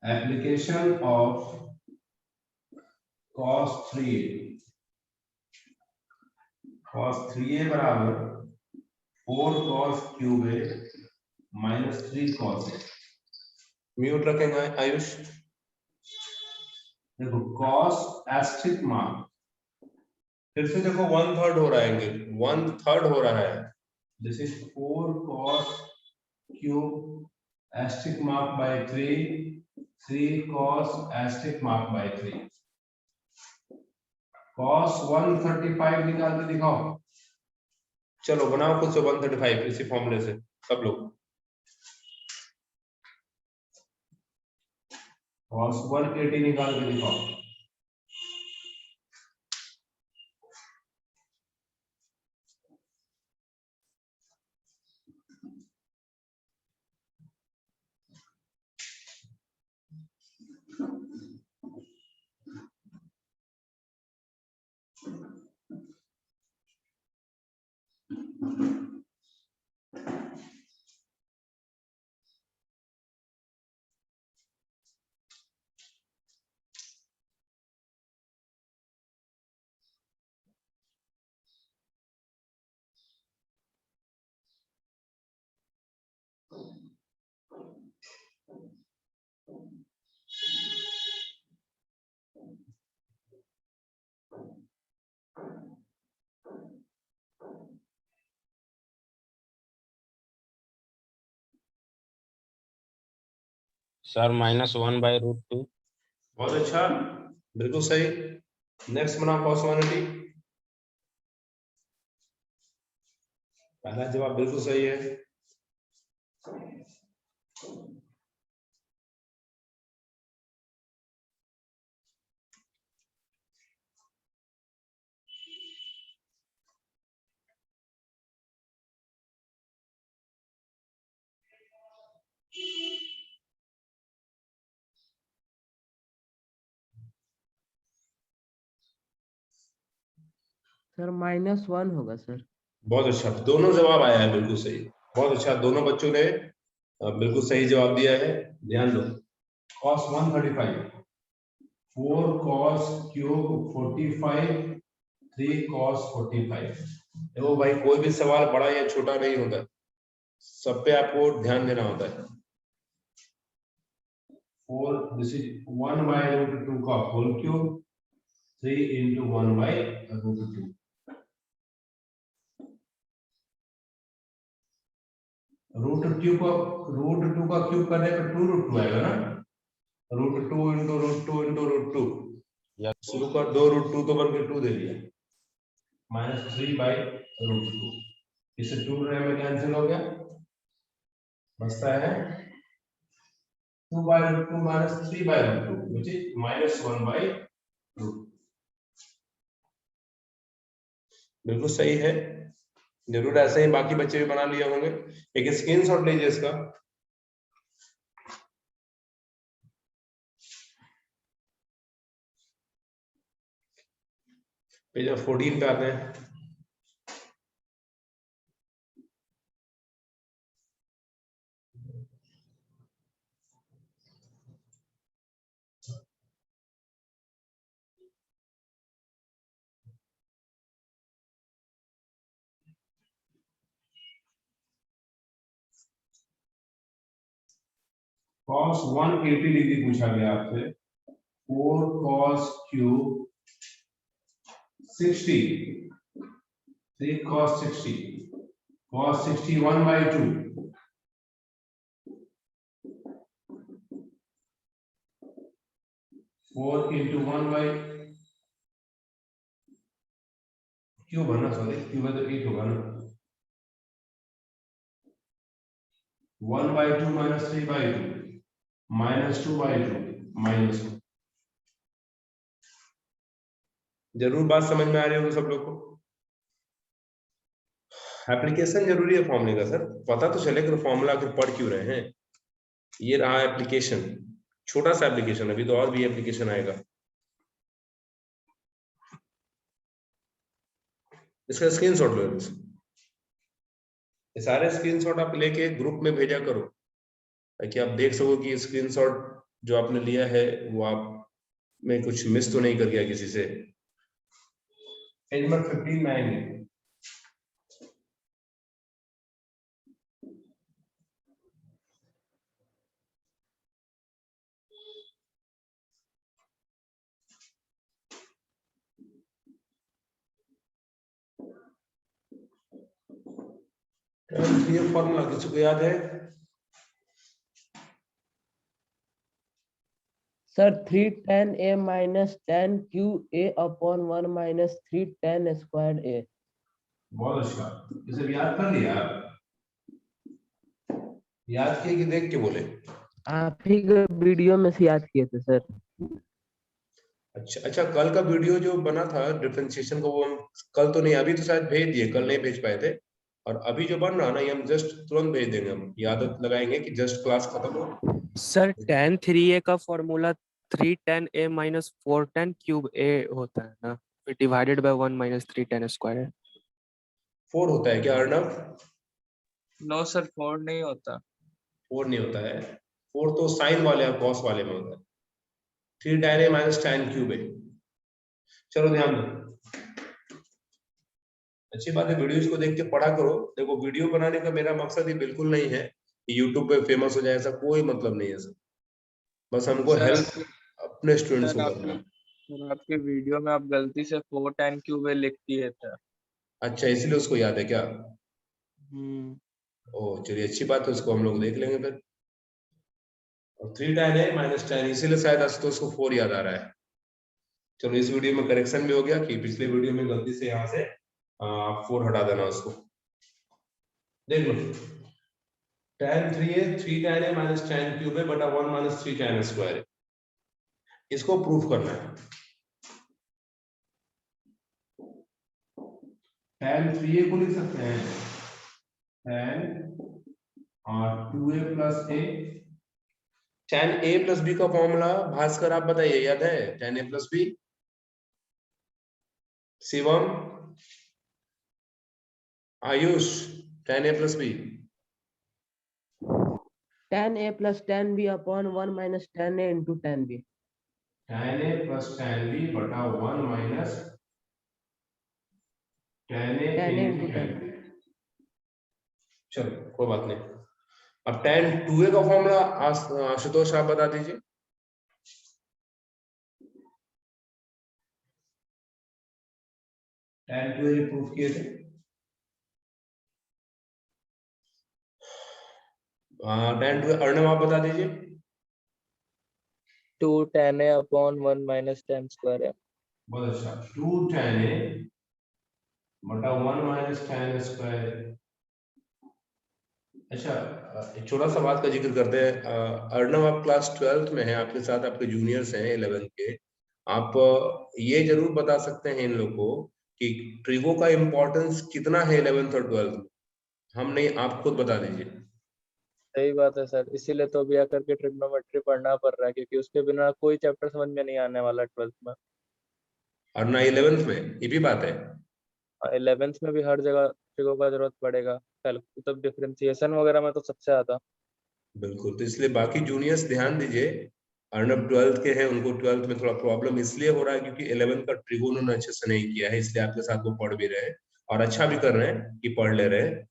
Application of cos 3a, cos 3a बराबर 4 cos cube a minus 3 cos a। Mute रखेंगे आयुष। देखो cos एस्ट्रिक मार्क, फिर से देखो 1/3 हो रहा है एंगल, 1/3 हो रहा है। This is 4 cos cube asterisk mark by 3 cos asterisk mark by 3। cos 135 निकाल के दिखाओ। चलो बनाओ खुद से 135 इसी फॉर्मूले से सब लोग। cos 180 निकाल के दिखाओ। सर -1/√2। बहुत अच्छा, बिल्कुल सही। नेक्स्ट बना cos 180। पहला जवाब बिल्कुल सही है। सर -1 होगा सर। बहुत अच्छा, दोनों जवाब आया है बिल्कुल सही। बहुत अच्छा, दोनों बच्चों ने बिल्कुल सही जवाब दिया है। ध्यान दो, cos 135, 4 cos क्यूब 45, 3 cos 45। देखो भाई, कोई भी सवाल बड़ा या छोटा नहीं होता, सब पे आपको ध्यान देना होता है। 4, this is 1/√2 का होल क्यूब, 3 into 1/√2। √2 का क्यूब करने पर 2√2 आएगा ना। √2 into √2 into √2, शुरू का 2√2 तो बन के 2 दे दिया, -3/√2। इससे 2 में कैंसिल हो गया, बचता है 2/√2 -3/√2, which is -1/√2। बिल्कुल सही है। जरूर ऐसे ही बाकी बच्चे भी बना लिए होंगे। एक स्क्रीनशॉट लीजिए इसका। पेज 14 पे आते हैं। cos 180 डिग्री पूछा गया आपसे। 4 cos cube 60, 3 cos 60, cos 60 1/2, 4 into 1/, cube है ना, सॉरी क्यूब है तो 8 होगा ना। 1/2 -3/2, -2/2, -1। जरूर बात समझ में आ रही होगी सब लोग को। एप्लीकेशन जरूरी है फॉर्मूले का सर, पता तो चले कि फॉर्मूला आखिर पढ़ क्यों रहे हैं। ये रहा एप्लीकेशन, छोटा सा एप्लीकेशन, अभी तो और भी एप्लीकेशन आएगा। इसका स्क्रीनशॉट लो। ये सारे स्क्रीनशॉट आप लेके ग्रुप में भेजा करो, ताकि आप देख सको कि स्क्रीनशॉट जो आपने लिया है वो आप में कुछ मिस तो नहीं कर गया किसी से। पेज नंबर 15 में आएंगे। ये फॉर्मूला किसी को याद है? Sir 3 tan a minus tan q a upon 1 minus 3 tan squared a। बहुत अच्छा, इसे याद कर लिया? याद किए कि देख के बोले? आप ही के वीडियो में से याद किए थे सर। अच्छा अच्छा, कल का वीडियो जो बना था डिफरेंशिएशन का, वो हम कल तो नहीं, अभी तो शायद भेज दिए, कल नहीं भेज पाए थे। और अभी जो बन रहा ना, ये हम जस्ट तुरंत भेज देंगे। हम ये आदत लगाएंगे कि जस्ट क्लास खत्म हो। सर tan 3a का formula 3 tan a minus 4 tan cube a होता है ना, फिर divided by 1 minus 3 tan square है। 4 होता है क्या अर्णव? नो सर 4 नहीं होता। 4 नहीं होता है, 4 तो साइन वाले और कॉस वाले में होता है। 3 tan a minus tan cube a। चलो ध्यान दो, अच्छी बात है, वीडियोज को देख के पढ़ा करो। देखो, वीडियो बनाने का मेरा मकसद ही बिल्कुल नहीं है कि यूट्यूब पे फेमस हो जाए, ऐसा कोई मतलब नहीं है सर। बस हमको सर हेल्प अपने स्टूडेंट्स सर को आपके करना है। सर आपके वीडियो में आप गलती से 4 tan क्यूब a लिख दिए थे। अच्छा, इसलिए उसको याद है क्या? हम्म। ओह चलिए, अच्छी बात है, उसको हम लोग देख लेंगे फिर। और 3 tan a minus tan, इसीलिए शायद आशुतोष को 4 याद आ रहा है। चलो इस वीडियो में करेक्शन भी हो गया कि पिछले वीडियो में गलती से यहाँ से 4 हटा देना उसको। देख लो tan 3a 3 tan a minus tan cube है बटा 1 minus 3 tan स्क्वायर है। इसको प्रूफ करना है। tan 3a को लिख सकते हैं tan 2a plus a। tan a plus b का फॉर्मूला भास्कर आप बताइए, याद है? tan a plus b, Shivam, Ayush, tan a plus b। tan a plus tan b upon 1 minus tan a into tan b। tan a plus tan b बटा 1 minus tan a tan a into into tan tan b। b। चलो कोई बात नहीं। अब tan 2a का फॉर्मूला आशुतोष आप बता दीजिए। tan 2a प्रूफ किए थे। tan 2a अर्णव आप बता दीजिए। 2 tan a upon 1 minus tan square है। बहुत अच्छा, 2 tan a बटा 1 minus tan स्क्वायर। अच्छा, एक छोटा सा बात का जिक्र करते हैं। अर्णव आप क्लास 12th में हैं, आपके साथ आपके जूनियर्स हैं 11th के। आप ये जरूर बता सकते हैं इन लोगों को कि ट्रिगो का इम्पोर्टेंस कितना है 11th और 12th में। हम नहीं, आप खुद बता दीजिए। सही बात है सर, इसीलिए तो अभी आकर के ट्रिग्नोमेट्री पढ़ना पड़ रहा है, क्योंकि उसके बिना कोई चैप्टर समझ में नहीं आने वाला 12th में। और ना 11th में, ये भी बात है। 11th में भी हर जगह ट्रिगो का जरूरत पड़ेगा, मतलब डिफरेंशिएशन वगैरह में तो सबसे ज्यादा। बिल्कुल, तो इसलिए बाकी जूनियर्स ध्यान दीजिए। अर्णव 12th के हैं, उनको 12th में थोड़ा प्रॉब्लम इसलिए हो रहा है क्योंकि 11th का ट्रिगो उन्होंने अच्छे से नहीं किया है, इसलिए आपके साथ वो पढ़ भी रहे हैं और अच्छा भी कर रहे हैं कि पढ़ ले रहे हैं।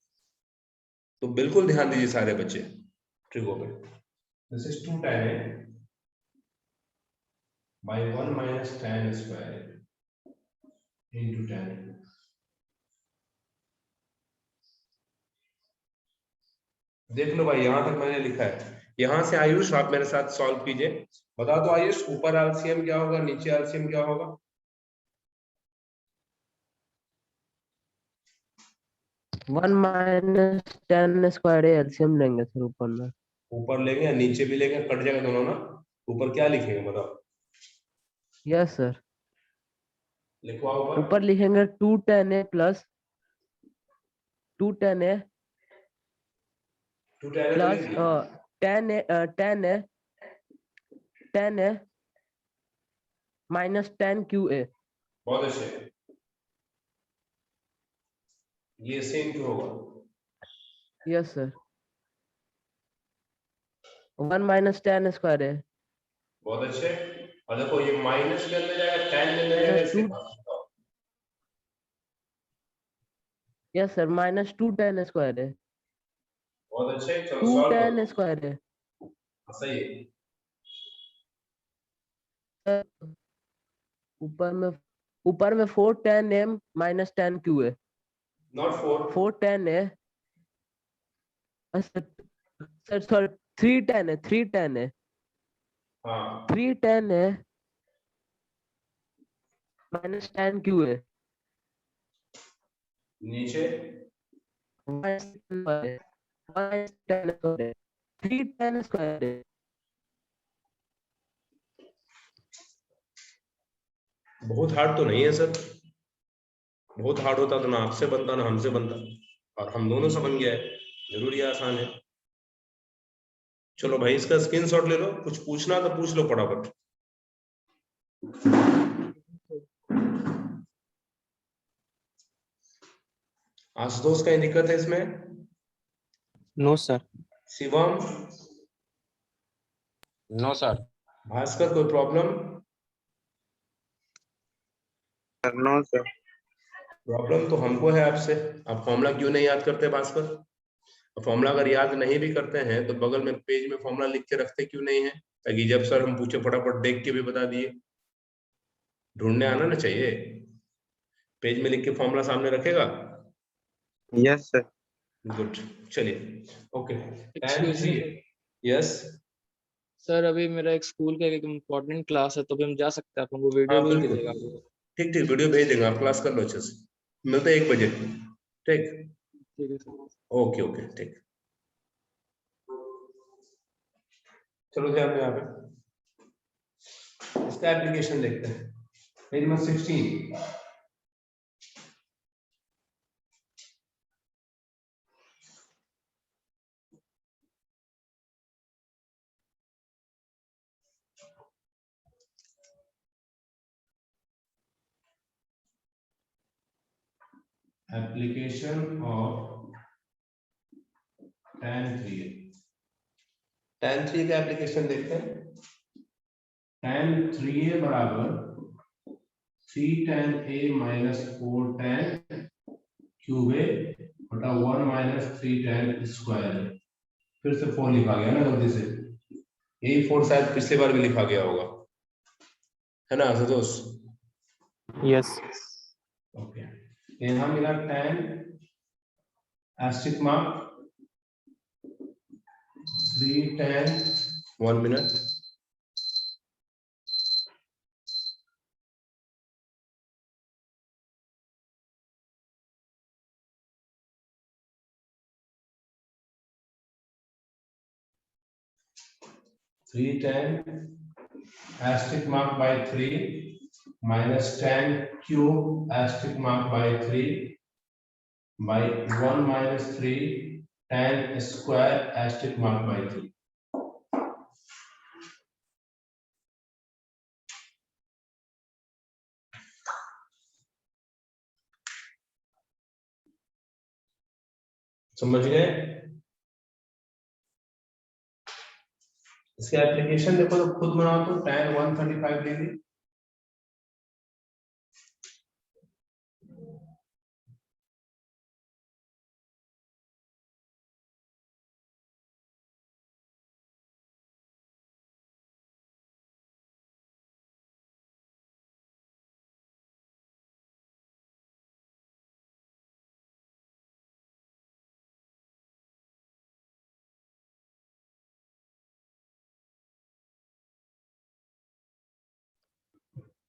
तो बिल्कुल ध्यान दीजिए सारे बच्चे ट्रिगो पे। This is 2 tan a by 1 minus tan square into tan a। देख लो भाई, यहां तक मैंने लिखा है। यहां से आयुष आप मेरे साथ सॉल्व कीजिए। बता दो आयुष, ऊपर एलसीएम क्या होगा, नीचे एलसीएम क्या होगा? 1 minus tan स्क्वायर है, एलसीएम लेंगे सर ऊपर में। ऊपर लेंगे या नीचे भी लेंगे, कट जाएगा दोनों ना। ऊपर क्या लिखेंगे बताओ, यस सर, लिखवाओ ऊपर। ऊपर लिखेंगे 2 tan a plus 2 tan a 2 tan a तो plus लिख दिया। tan a minus tan qa। बहुत अच्छे, ये सेम क्यों होगा? Yes sir, 1 minus tan square है बहुत अच्छे। और देखो ये माइनस के अंदर जाएगा, tan के अंदर जाएगा, minus इसके 2। पास बताओ। Yes sir, minus 2 tan square है, बहुत अच्छे, चलो 2 सॉल्व tan करो। स्क्वायर है सही है। सर। ऊपर में 4 tan m minus tan q है। नॉट 4। 4 tan है सर, सॉरी 3 tan है, 3 tan है, हाँ 3 tan है minus tan q है। नीचे minus tan स्क्वायर है, 3 tan स्क्वायर है। बहुत हार्ड तो नहीं है सर। बहुत हार्ड होता तो ना आपसे बनता ना हमसे बनता, और हम दोनों से बन गया है। जरूरी आसान है। चलो भाई, इसका स्क्रीनशॉट ले लो, कुछ पूछना तो पूछ लो फटाफट। आशुतोष कहीं दिक्कत है इसमें? No sir. Shivam, no sir. Bhaskar, कोई प्रॉब्लम? No sir. प्रॉब्लम तो हमको है आपसे। आप फॉर्मूला क्यों नहीं याद करते भास्कर? फॉर्मूला अगर याद नहीं भी करते हैं तो बगल में पेज में फॉर्मूला लिख के रखते क्यों नहीं है, ताकि जब सर हम पूछे फटाफट देख के भी बता दिए। ढूंढने आना ना चाहिए। पेज में लिख के फॉर्मूला सामने रखेगा। Yes sir. गुड, चलिए okay. Excuse me. Yes sir अभी मेरा एक स्कूल का एक इम्पोर्टेंट क्लास है, तो अभी हम जा सकते हैं, आप हमको वीडियो हाँ भेज बिल्कुल, दीजिएगा। ठीक ठीक, वीडियो भेज देंगे, आप क्लास कर लो अच्छे से, मिलते हैं 1 बजे। ठीक, ठीक है सर। ओके ओके, ठीक। चलो ध्यान पे यहाँ पे इसका एप्लीकेशन देखते हैं, page number 16। Application of tan 3a, tan 3 का एप्लीकेशन देखते हैं। tan 3a बराबर 3 tan a minus 4 tan cube a बटा 1 माइनस 3 tan स्क्वायर। फिर से 4 लिखा गया ना गलती से, यही 4 शायद पिछली बार भी लिखा गया होगा, है ना आशुतोष? यस। ओके, यहाँ मिला tan asterisk mark 3 tan 1 minute 3 tan asterisk mark by 3 minus tan cube asterisk mark by 3 by 1 minus 3 tan square asterisk mark by 3। समझ गए? इसके एप्लीकेशन देखो तो खुद बनाओ, तो tan 135 डिग्री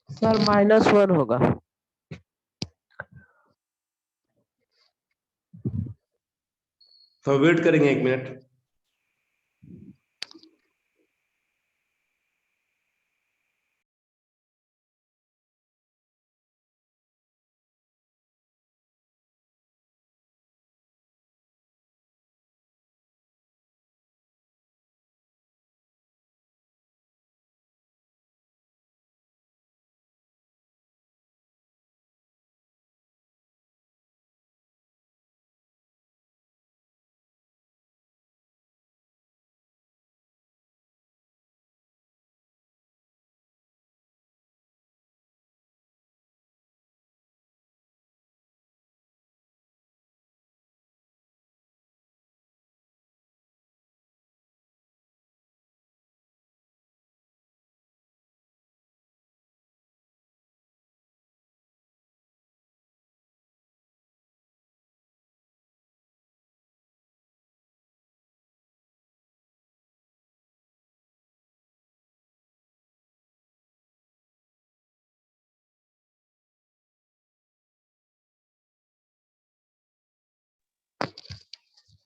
सर -1 होगा। तो वेट करेंगे 1 मिनट।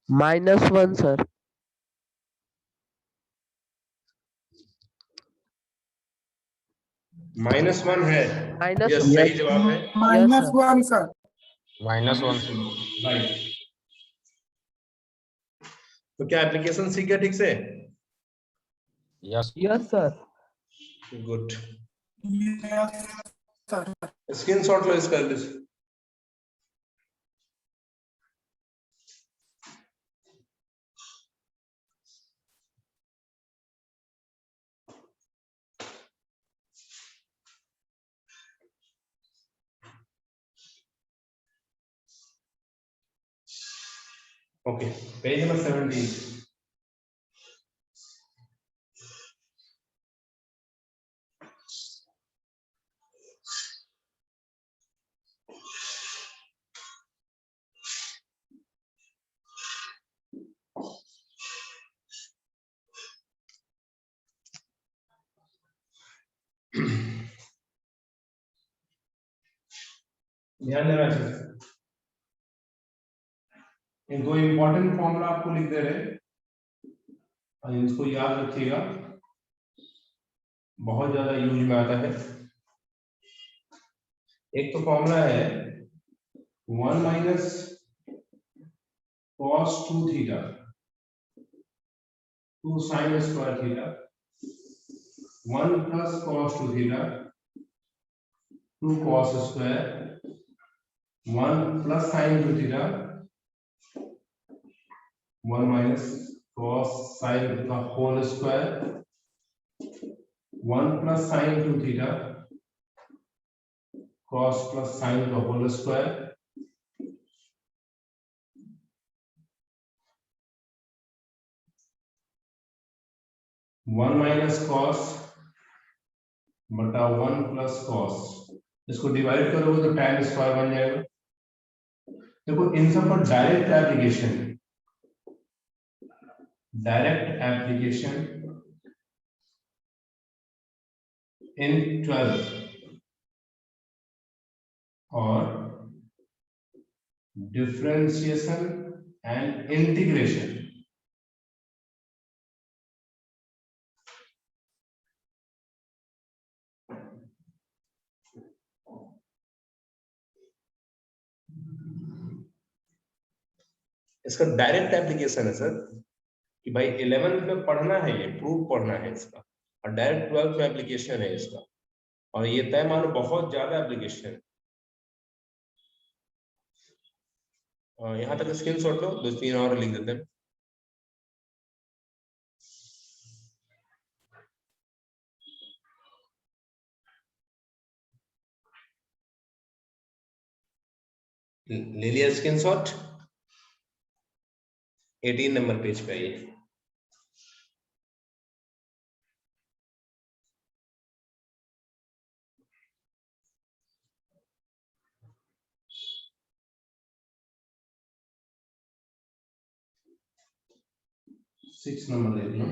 -1 सर। -1 है, माइनस यस सही जवाब है। Yes -1 sir. -1 राइट। तो क्या एप्लीकेशन सीख गया ठीक से? Yes yes sir. Good, yes sir. Screenshot लो इसका जल्दी से। Okay, page number 17। ध्यान देना चाहिए। इन दो इंपॉर्टेंट फॉर्मूला आपको लिख दे रहे हैं और इसको याद रखिएगा, बहुत ज्यादा यूज में आता है। एक तो फॉर्मूला है 1 minus cos 2 theta 2 sin square theta 1 plus cos 2 theta 2 cos square 1 plus sin 2 theta 1 minus cos sin का whole square 1 plus sin 2 theta cos plus sin का होल स्क्वायर 1 माइनस cos बटा 1 प्लस cos, इसको डिवाइड करोगे तो tan स्क्वायर बन जाएगा। देखो इन सब पर डायरेक्ट एप्लीकेशन इन 12 और डिफरेंशिएशन एंड इंटीग्रेशन इसका डायरेक्ट एप्लीकेशन है सर कि भाई 11th में पढ़ना है, ये प्रूफ पढ़ना है इसका, और डायरेक्ट 12th में एप्लीकेशन है इसका, और ये तय मानो बहुत ज्यादा एप्लीकेशन है। यहाँ तक स्क्रीनशॉट लो, 2-3 और लिख देते हैं। ले लिया स्क्रीनशॉट, 18 नंबर पेज पे आइए। सिक्स नंबर देख लो।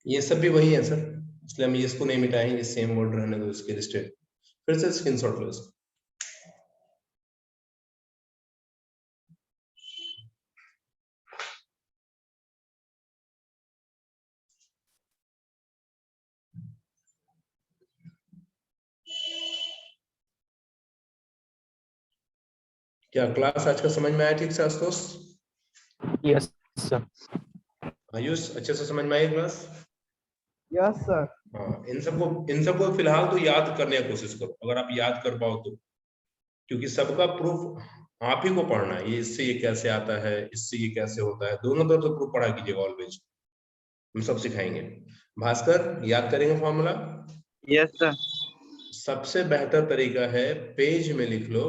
ये सब भी वही है सर, इसलिए हम इसको नहीं मिटाएंगे, सेम वर्ड रहने दो इसके लिस्टेड। फिर से स्क्रीनशॉट लो इसको। क्या क्लास आज का समझ में आया ठीक से आशुतोष? Yes sir. आयुष अच्छे से समझ में आई क्लास? Yes sir. हाँ, इन सबको फिलहाल तो याद करने की कोशिश करो, अगर आप याद कर पाओ तो, क्योंकि सबका प्रूफ आप ही को पढ़ना है। ये इससे ये कैसे आता है, इससे ये कैसे होता है, दोनों तरफ से प्रूफ पढ़ा कीजिएगा ऑलवेज, हम सब सिखाएंगे। भास्कर याद करेंगे फॉर्मूला? Yes sir. सबसे बेहतर तरीका है पेज में लिख लो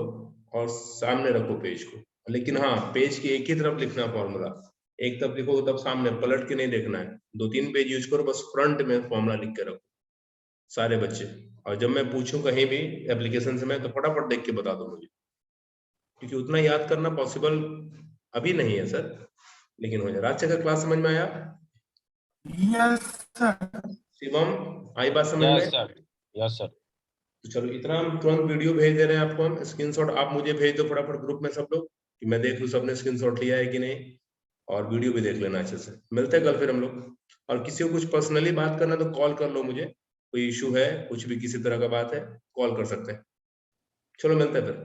और सामने रखो पेज को, लेकिन हाँ पेज की एक ही तरफ लिखना फॉर्मूला, एक तरफ लिखोगे तब सामने पलट के नहीं देखना है। 2-3 पेज यूज करो, बस फ्रंट में फॉर्मूला लिख के रखो सारे बच्चे, और जब मैं पूछूं कहीं भी एप्लीकेशन से मैं तो फटाफट देख के बता दो मुझे, क्योंकि उतना याद करना पॉसिबल अभी नहीं है सर, लेकिन हो जाए। रात का क्लास समझ में आया? Yes sir. शिवम आई बात समझ में? Yes sir. तो चलो इतना, हम तुरंत वीडियो भेज दे रहे हैं आपको, हम स्क्रीनशॉट आप मुझे भेज दो फटाफट ग्रुप में सब लोग, कि मैं देख लूं सबने स्क्रीनशॉट लिया है कि नहीं, और वीडियो भी देख लेना अच्छे से। मिलते हैं कल फिर हम लोग, और किसी को कुछ पर्सनली बात करना तो कॉल कर लो मुझे, कोई इशू है कुछ भी किसी तरह का बात है कॉल कर सकते हैं। चलो मिलते हैं फिर।